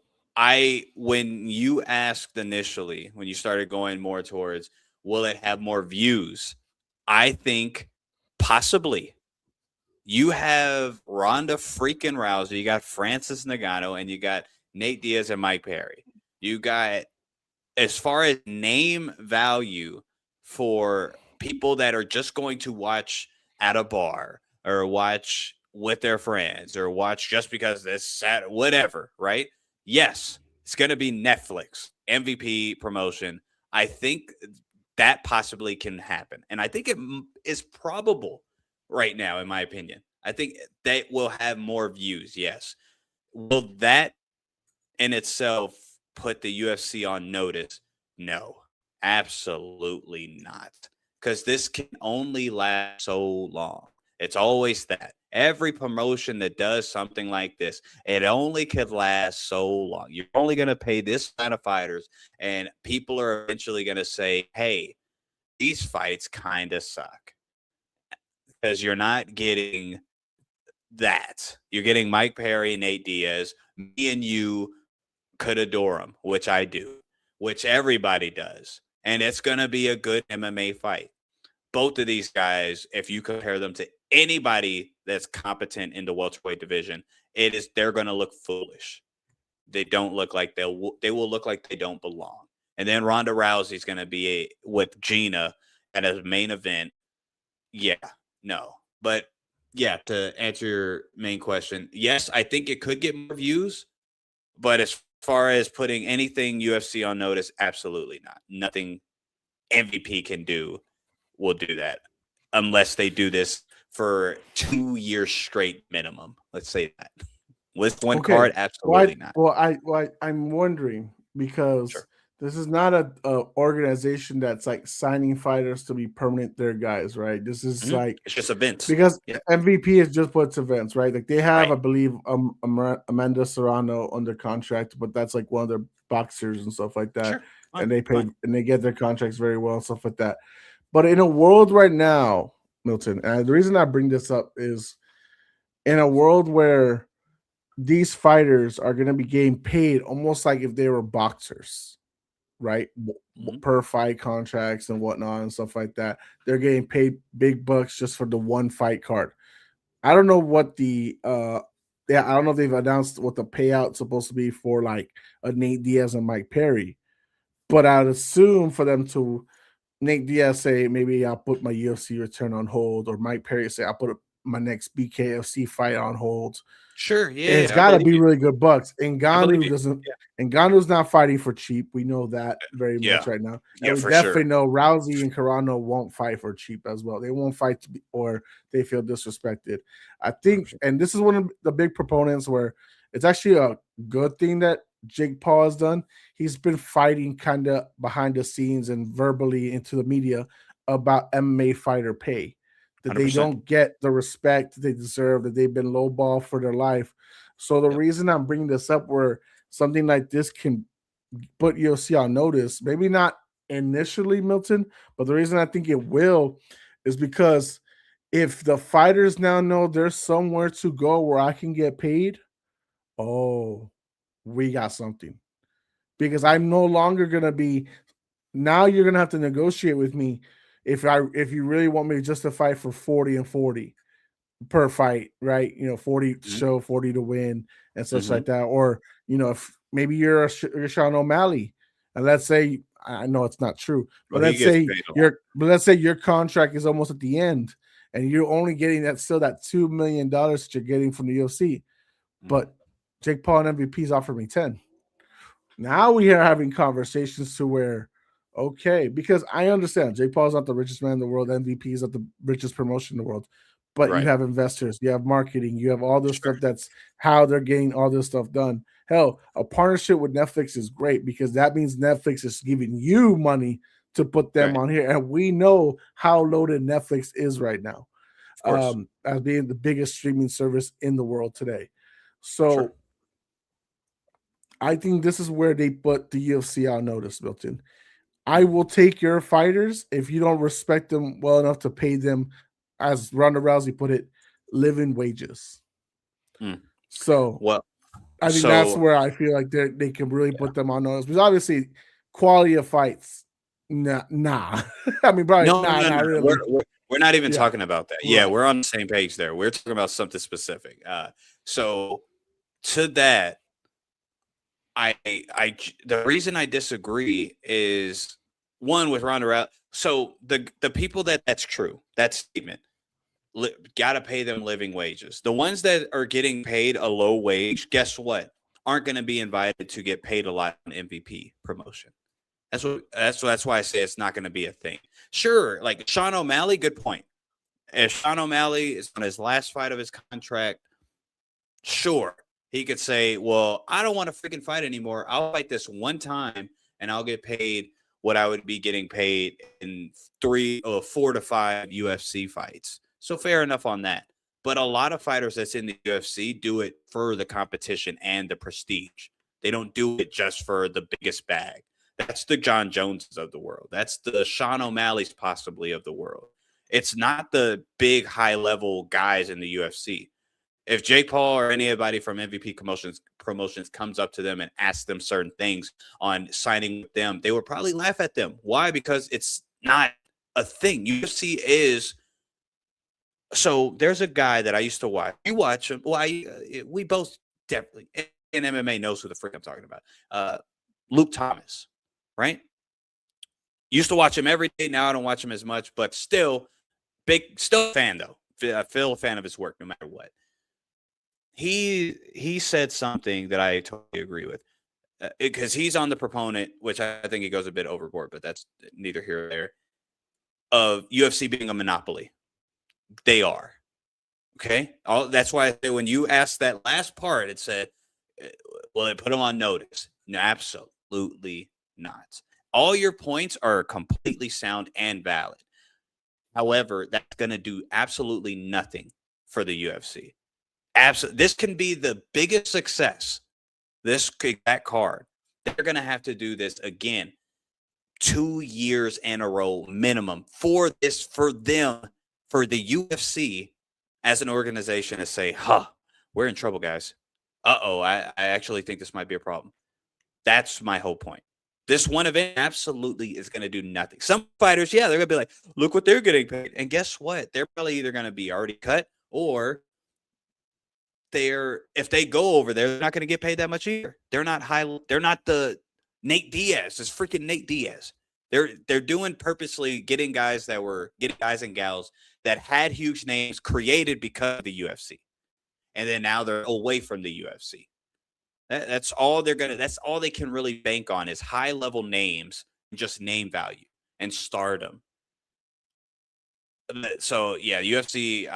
when you asked initially, when you started going more towards, will it have more views? I think possibly. You have Ronda freaking Rousey, you got Francis Ngannou, and you got Nate Diaz and Mike Perry. You got, as far as name value for people that are just going to watch at a bar or watch with their friends or watch just because it's Saturday, whatever, right? Yes, it's going to be Netflix, MVP promotion. I think that possibly can happen. And I think it is probable right now, in my opinion. I think they will have more views, yes. Will that in itself put the UFC on notice? No, absolutely not. Because this can only last so long. It's always that. Every promotion that does something like this, it only could last so long. You're only going to pay this kind of fighters, and people are eventually going to say, hey, these fights kind of suck. Because you're not getting that. You're getting Mike Perry, Nate Diaz. Me and you could adore them, which I do, which everybody does. And it's going to be a good MMA fight. Both of these guys, if you compare them to anybody that's competent in the welterweight division, they're going to look foolish. They don't look like they will look like they don't belong. And then Ronda Rousey's going to be with Gina at a main event. Yeah, no. But yeah, to answer your main question, yes, I think it could get more views. But as far as putting anything UFC on notice, absolutely not. Nothing MVP can do will do that unless they do this for 2 years straight minimum. Let's say that. List one Okay. card, absolutely not. I'm wondering because Sure. this is not a organization that's like signing fighters to be permanent their guys, right? This is Mhm. like It's just events. because Yeah. MVP is just what's events, right? Like they have, Right. I believe, Amanda Serrano under contract, but that's like one of their boxers and stuff like that, Sure. and Fine. they pay Fine. and they get their contracts very well and stuff like that. But in a world right now, Milton, and the reason I bring this up is in a world where these fighters are going to be getting paid almost like if they were boxers, right? Mhm. Per fight contracts and whatnot and stuff like that. They're getting paid big bucks just for the one fight card. I don't know what I don't know if they've announced what the payout's supposed to be for like a Nate Diaz and Mike Perry, but I'd assume for them to Nate Diaz say maybe I'll put my UFC return on hold, or Mike Perry say I'll put my next BKFC fight on hold. Sure. Yeah. It's Yeah. I got to believe be you. really good bucks. I believe Ngannou you. doesn't. Yeah. Ngannou's not fighting for cheap. We know that very much Yeah. right now, and Yeah. we For sure. definitely know Rousey and Carano won't fight for cheap as well. They won't fight or they feel disrespected. I think, 100%. and this is one of the big proponents where it's actually a good thing that Jake Paul has done. He's been fighting kind of behind the scenes and verbally into the media about MMA fighter pay, that they 100%. don't get the respect they deserve, that they've been lowball for their life. So the Yep. reason I'm bringing this up, where something like this can put UFC on notice, maybe not initially, Milton, but the reason I think it will is because if the fighters now know there's somewhere to go where I can get paid, oh, we got something. Because I'm no longer gonna be, now you're gonna have to negotiate with me if you really want me to justify for 40 and 40 per fight, right? 40 to Mhm. show, 40 to win, and such Mhm. like that. Or, if maybe you're a Sean O'Malley, and let's say, I know it's not true, but Well, he gets paid a lot. let's say your contract is almost at the end, and you're only getting that $2 million that you're getting from the UFC. Mhm. But Jake Paul and MVP's offered me 10. Now we are having conversations to where, okay, because I understand Jake Paul's not the richest man in the world, MVP is not the richest promotion in the world, but you Right. have investors, you have marketing, you have all this Sure. stuff. That's how they're getting all this stuff done. Hell, a partnership with Netflix is great because that means Netflix is giving you money to put them Right. on here, and we know how loaded Netflix is right now, Of course. as being the biggest streaming service in the world today. Sure. So I think this is where they put the UFC on notice, Milton. I Mm. will take your fighters if you don't respect them well enough to pay them, as Ronda Rousey put it, living wages. Mm. So Well, I think that's so where I feel like they can really yeah. put them on notice. Because obviously, quality of fights, nah. I mean, probably No, no, no. not We're, really. we're we're not even Yeah, talking about that. Yeah, right. we're on the same page there. We're talking about something specific. So to that, the reason I disagree is one with Ronda Rousey. So the people that's true, that statement, got to pay them living wages. The ones that are getting paid a low wage, guess what? Aren't going to be invited to get paid a lot on MVP promotion. That's why I say it's not going to be a thing. Sure, like Sean O'Malley, good point. If Sean O'Malley is on his last fight of his contract, sure, he could say, "Well, I don't want to freaking fight anymore. I'll fight this one time, and I'll get paid what I would be getting paid in 4 to 5 UFC fights." So fair enough on that. But a lot of fighters that's in the UFC do it for the competition and the prestige. They don't do it just for the biggest bag. That's the John Joneses of the world. That's the Sean O'Malley's possibly of the world. It's not the big high level guys in the UFC. If Jake Paul or anybody from MVP promotions comes up to them and asks them certain things on signing with them, they would probably laugh at them. Why? Because it's not a thing. UFC is. So there's a guy that I used to watch. You watch him. Well, we both definitely in MMA knows who the frick I'm talking about. Luke Thomas, right? Used to watch him every day. Now I don't watch him as much, but still still a fan though. I feel a fan of his work no matter what. He said something that I totally agree with. because he's on the proponent, which I think he goes a bit overboard, but that's neither here nor there, of UFC being a monopoly. They are. Okay? That's why I say when you asked that last part, it said, will it put them on notice? No, absolutely not. All your points are completely sound and valid. However, that's going to do absolutely nothing for the UFC. This can be the biggest success. That card. They're going to have to do this again 2 years in a row minimum for the UFC as an organization to say, we're in trouble, guys. I actually think this might be a problem. That's my whole point. This one event absolutely is going to do nothing. Some fighters, they're going to be like, look what they're getting paid. And guess what? They're probably either going to be already cut or if they go over there, they're not going to get paid that much either. They're not the Nate Diaz. It's freaking Nate Diaz. They're doing purposely getting guys and gals that had huge names created because of the UFC. And then now they're away from the UFC. That's all they can really bank on is high level names, just name value and stardom. So UFC.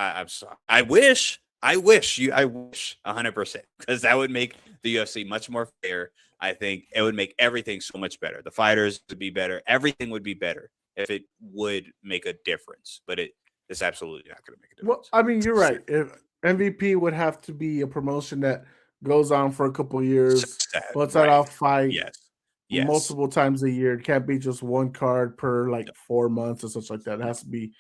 I wish 100% because that would make the UFC much more fair. I think it would make everything so much better. The fighters would be better. Everything would be better if it would make a difference. But it's absolutely not going to make a difference. Well, I mean, you're right. If MVP would have to be a promotion that goes on for a couple of years, puts that off fight multiple times a year. It can't be just one card per 4 months or such like that. It has to be,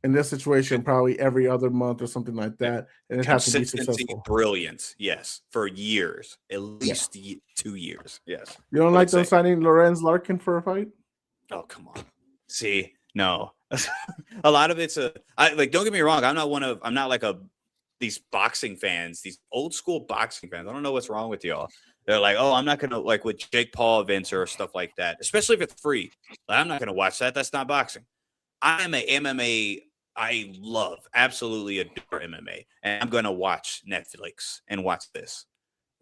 in this situation, probably every other month or something like that. And it has to be successful. Brilliance, yes, for years, at least 2 years. Yes. You don't like them signing Lorenz Larkin for a fight? Oh, come on. See, no. A lot of it's don't get me wrong. I'm not like these boxing fans, these old school boxing fans. I don't know what's wrong with y'all. They're like, oh, I'm not going to with Jake Paul events or stuff like that, especially if it's free. I'm not going to watch that. That's not boxing. I am a MMA. I absolutely adore MMA, and I'm going to watch Netflix and watch this.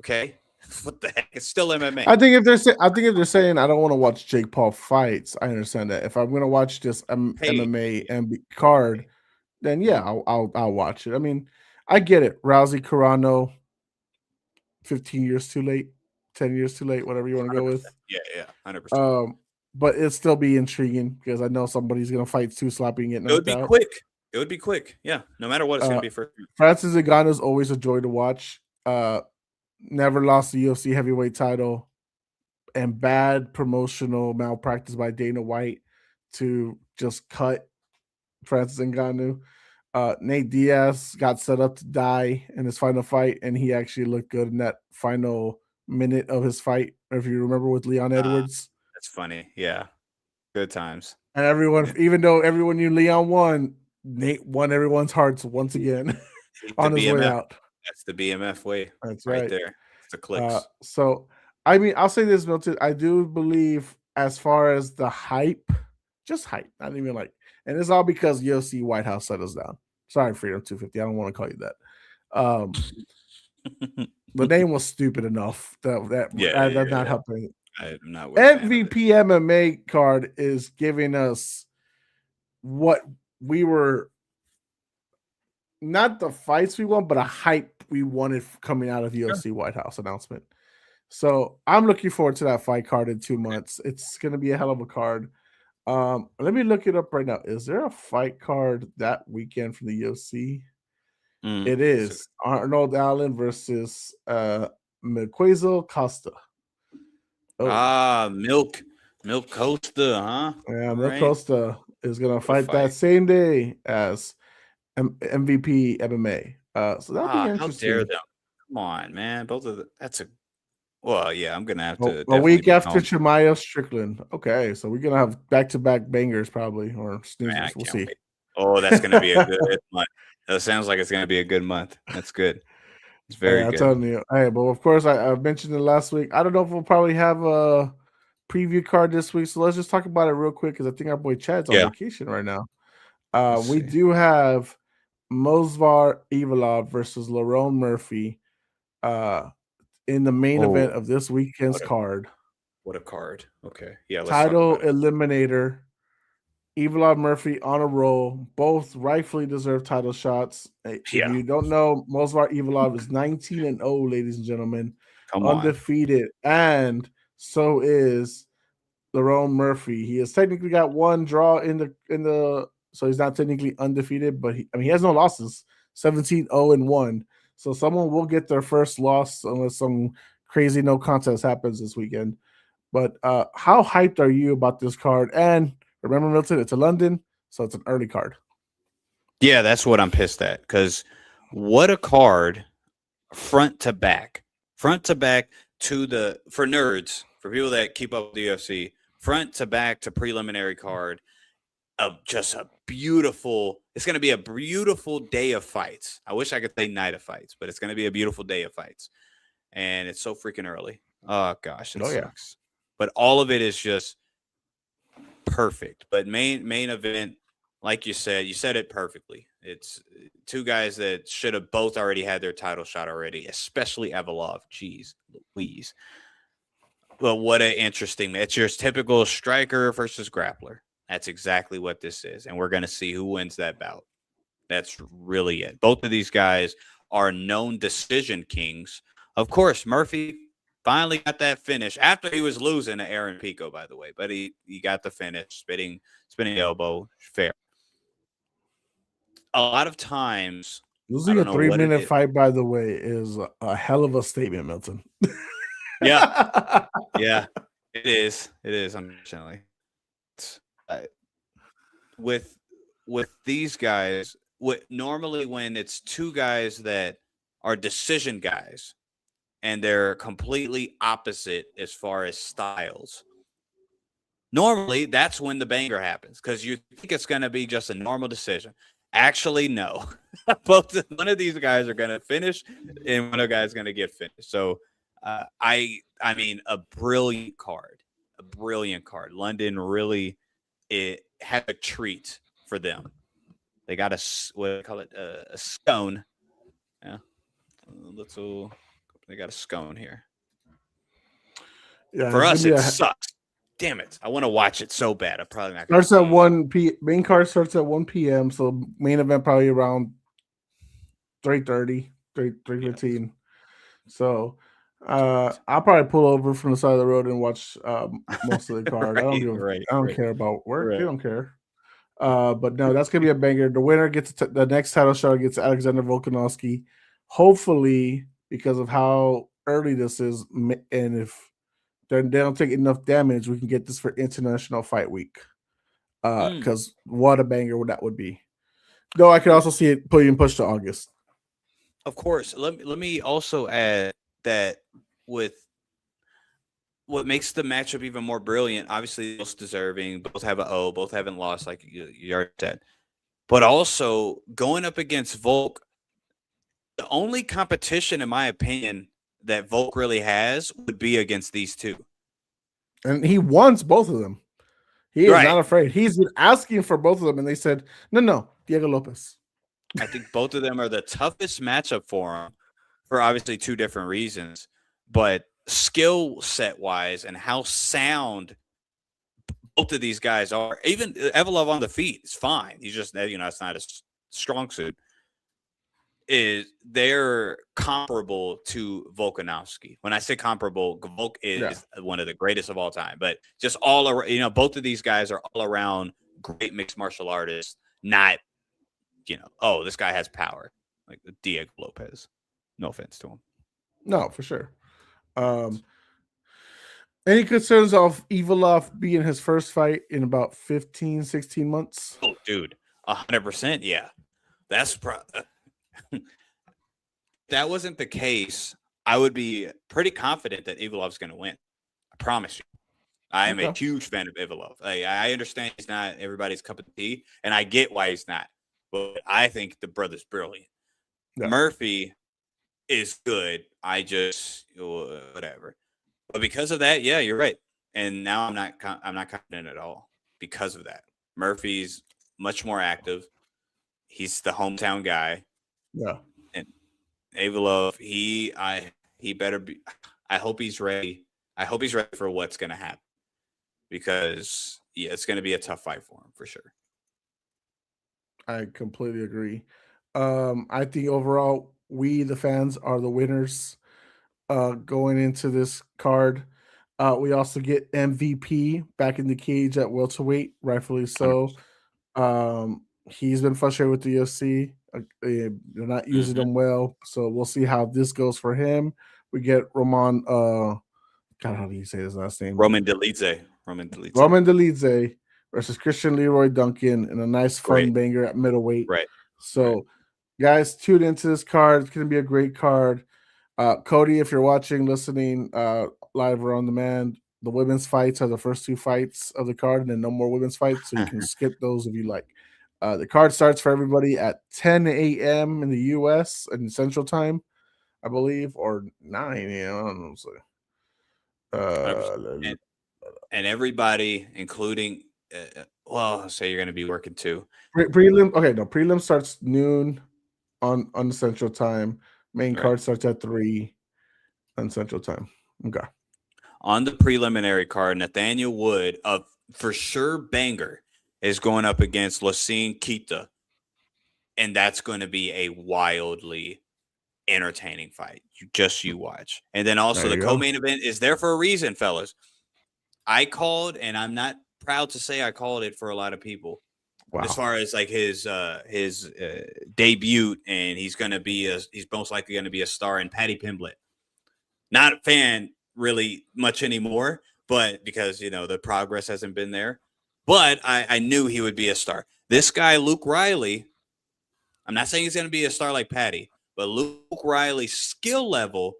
Okay. What the heck? It's still MMA. I think if they're saying I don't want to watch Jake Paul fights, I understand that. If I'm going to watch this MMA and card, then I'll watch it. I mean, I get it. Rousey Carano, 15 years too late, 10 years too late, whatever you want to go with. Yeah, 100%. But it'll still be intriguing because I know somebody's going to fight too sloppy and get knocked out. It would be quick. Yeah, no matter what it's going to be for. Francis Ngannou is always a joy to watch. Never lost the UFC heavyweight title, and bad promotional malpractice by Dana White to just cut Francis Ngannou. Nate Diaz got set up to die in his final fight, and he actually looked good in that final minute of his fight, if you remember, with Leon Edwards. That's funny. Yeah. Good times. And everyone, even though everyone knew Leon won, Nate won everyone's hearts once again on his way out. That's the BMF way. That's right there. It's the clicks. So, I mean, I'll say this, Milton. I do believe as far as the hype, just hype, not even and it's all because UFC White House set us down. Sorry, Freedom 250. I don't want to call you that. The name was stupid enough that's not helping. I'm not MVP MMA card is giving us what we were, not the fights we want, but a hype we wanted coming out of the UFC White House announcement. So I'm looking forward to that fight card in 2 months. It's going to be a hell of a card. Let me look it up right now. Is there a fight card that weekend from the UFC? It is Arnold Allen versus Milquezo Costa. Milk Costa, huh? Yeah, Milk Costa is gonna fight that same day as MVP MMA. So that'll be interesting. How dare them? Come on, man. Both of that's a. Well, yeah, I'm gonna have to. A week after Chimaev Strickland. Okay, so we're gonna have back-to-back bangers probably, or snoozers. Man, we'll see. Wait. Oh, that's gonna be a good month. That sounds like it's gonna be a good month. That's good. It's very good. I'm telling you. Hey, but of course, I mentioned it last week. I don't know if we'll probably have a preview card this week, so let's just talk about it real quick because I think our boy Chad's on vacation right now. We do have Movsar Evloev versus Lerone Murphy. in the main Oh, event of this weekend's what a card. what a card. Okay. Yeah, let's talk Title about it. eliminator. Evloev Murphy on a roll. Both rightfully deserved title shots. If Yeah. you don't know, Movsar Evloev is 19-0, ladies and gentlemen, Come on. undefeated, and so is Lerone Murphy. He has technically got one draw in the so he's not technically undefeated, but he has no losses. 17-0-1. So someone will get their first loss unless some crazy no contest happens this weekend. But how hyped are you about this card? And remember, Milton, it's a London, so it's an early card. Yeah, that's what I'm pissed at. Because what a card, front to back for nerds, for people that keep up with the UFC, front to back to preliminary card of just a beautiful. It's going to be a beautiful day of fights. I wish I could say night of fights, but it's going to be a beautiful day of fights, and it's so freaking early. Oh gosh, it sucks. But all of it is just perfect. But main event, like you said it perfectly. It's two guys that should have both already had their title shot already, especially Evloev. Jeez Louise. Well, what an interesting match. It's your typical striker versus grappler. That's exactly what this is. And we're going to see who wins that bout. That's really it. Both of these guys are known decision kings. Of course, Murphy finally got that finish after he was losing to Aaron Pico, by the way. But he got the finish, spinning elbow, fair. A lot of times, Losing a 3-minute fight, by the way, is a hell of a statement, Milton. Yeah. Yeah, it is. It is, unfortunately. With these guys, normally when it's two guys that are decision guys and they're completely opposite as far as styles, normally that's when the banger happens because you think it's going to be just a normal decision. Actually, no. One of these guys are going to finish and one of the guys is going to get finished. So I mean, a brilliant card. London really had a treat for them. They got what do they call it? A scone. Yeah. They got a scone here. Yeah, for us, it sucks. Damn it. I want to watch it so bad. I'm probably not going to. Starts at 1 p.m. Main card starts at 1 p.m. So main event probably around 3:30, 3:15. Yeah. So I'll probably pull over from the side of the road and watch most of the card. I don't care about work. They don't care. But no, that's gonna be a banger. The winner gets the next title shot against Alexander Volkanovski. Hopefully, because of how early this is, and if they don't take enough damage, we can get this for International Fight Week. Because what a banger that would be. Though I could also see it being pushed to August. Of course. Let me also add that with what makes the matchup even more brilliant, obviously most deserving, both have an O, both haven't lost, like you already said. But also going up against Volk, the only competition, in my opinion, that Volk really has would be against these two. And he wants both of them. He is not afraid. He's been asking for both of them, and they said, no, Diego Lopez. I think both of them are the toughest matchup for him for obviously two different reasons. But skill set wise and how sound both of these guys are, even Evloev on the feet is fine. He's just, it's not a strong suit. They're comparable to Volkanovski. When I say comparable, Volk is one of the greatest of all time. But just all around, both of these guys are all around great mixed martial artists. Not, this guy has power like Diego Lopez. No offense to him. No, for sure. Any concerns of Evloev being his first fight in about 15, 16 months? Oh, dude, 100%. Yeah, that's that wasn't the case. I would be pretty confident that Evloev's going to win. I promise you. I am a huge fan of Evloev. I understand he's not everybody's cup of tea, and I get why he's not. But I think the brother's brilliant. Yeah. Murphy is good. I just whatever. But because of that, yeah, you're right. And now I'm not confident at all because of that. Murphy's much more active. He's the hometown guy. Yeah. And Evloev, he better be. I hope he's ready. I hope he's ready for what's going to happen because it's going to be a tough fight for him for sure. I completely agree. I think overall, we the fans are the winners going into this card. We also get MVP back in the cage at welterweight, rightfully so. 100%. He's been frustrated with the UFC. They're not using him well, so we'll see how this goes for him. We get Roman. God, how do you say his last name? Roman Dolidze. Roman Dolidze versus Christian Leroy Duncan in a nice fun banger at middleweight. Right. So, guys, tune into this card. It's going to be a great card. Cody, if you're watching, listening live or on demand, the women's fights are the first 2 fights of the card, and then no more women's fights, so you can skip those if you like. The card starts for everybody at 10 a.m. in the U.S. and Central Time, I believe, or 9 a.m. I don't know. And everybody, including, say you're going to be working too. Prelim starts noon on the Central Time. Main card starts at 3 on Central Time. Okay. On the preliminary card, Nathaniel Wood, a for sure banger, is going up against Lucene Kita. And that's going to be a wildly entertaining fight. You watch. And then also the co-main event is there for a reason, fellas. I called, and I'm not proud to say I called it for a lot of people. Wow. As far as like his debut, and he's most likely going to be a star in Paddy Pimblett. Not a fan really much anymore, but because the progress hasn't been there. But I knew he would be a star. This guy, Luke Riley, I'm not saying he's going to be a star like Paddy, but Luke Riley's skill level,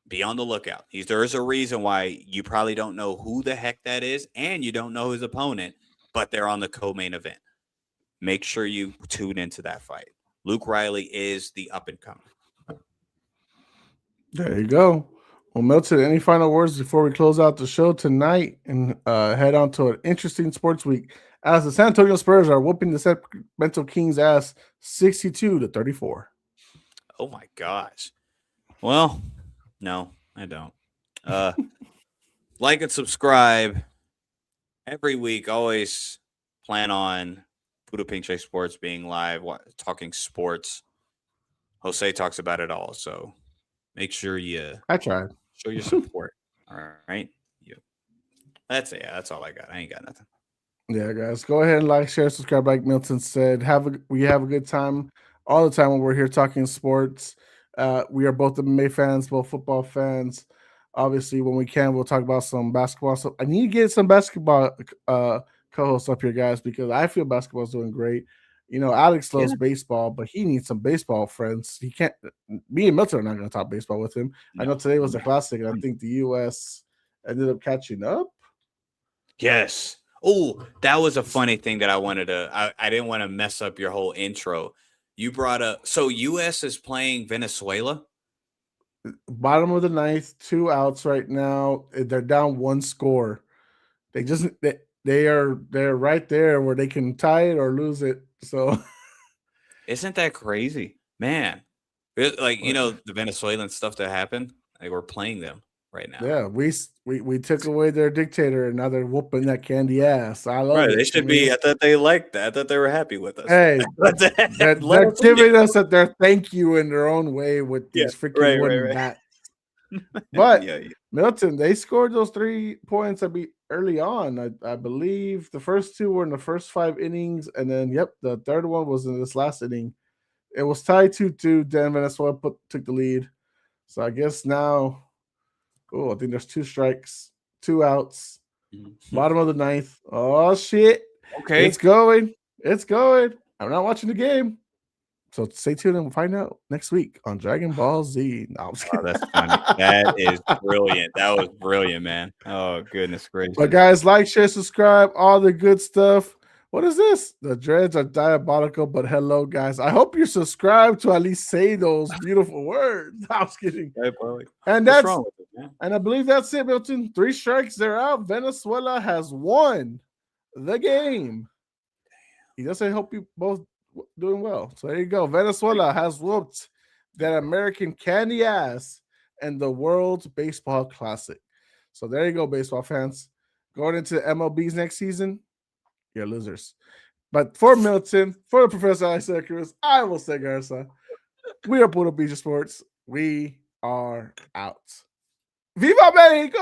be on the lookout. There's a reason why you probably don't know who the heck that is, and you don't know his opponent, but they're on the co-main event. Make sure you tune into that fight. Luke Riley is the up-and-comer. There you go. Well, Milton, any final words before we close out the show tonight and head on to an interesting sports week as the San Antonio Spurs are whooping the Sacramento Kings' ass 62-34. Oh, my gosh. Well, no, I don't. Like and subscribe every week. Always plan on Puro Pinche Sports being live, talking sports. Jose talks about it all, so make sure you show your support. All right. That's it. Yeah, that's all I got. I ain't got nothing. Yeah, guys. Go ahead and like, share, subscribe, like Milton said. We have a good time all the time when we're here talking sports. We are both MMA fans, both football fans. Obviously, when we can, we'll talk about some basketball. So I need to get some basketball co-hosts up here, guys, because I feel basketball is doing great. Alex loves baseball, but he needs some baseball friends. He can't. Me and Milton are not going to talk baseball with him. No, I know today was a classic, and I think the U.S. ended up catching up. Yes. Oh, that was a funny thing that I wanted to. I didn't want to mess up your whole intro. You brought up. So U.S. is playing Venezuela. Bottom of the ninth, 2 outs right now. They're down 1 score. They're right there where they can tie it or lose it. So, isn't that crazy, man? Like the Venezuelan stuff that happened. Like we're playing them right now. Yeah, we took away their dictator, and now they're whooping that candy ass. I love it. They should be. I thought they liked that. I thought they were happy with us. Hey, they're giving us their thank you in their own way with these freaking wooden bats. But Milton, they scored those 3 points early on. I believe the first 2 were in the first 5 innings, and then the third one was in this last inning. It was tied 2-2. Then Venezuela took the lead. So I guess now, I think there's 2 strikes, 2 outs. Bottom of the ninth. Oh shit! Okay, it's going. I'm not watching the game. So stay tuned and we'll find out next week on Dragon Ball Z. No, that's funny. That is brilliant. That was brilliant, man. Oh, goodness gracious. But guys, like, share, subscribe, all the good stuff. What is this? The dreads are diabolical, but hello, guys. I hope you're subscribed to at least say those beautiful words. I was kidding. And that's wrong with it, man? And I believe that's it, Milton. 3 strikes, they're out. Venezuela has won the game. He doesn't hope you both doing well. So there you go. Venezuela has whooped that American candy ass and the World's Baseball Classic. So there you go, baseball fans. Going into MLB's next season, you're losers. But for Milton, for the Professor Isaac Cruz, I will say Garza. We are Puro Pinche Sports. We are out. Viva Mexico!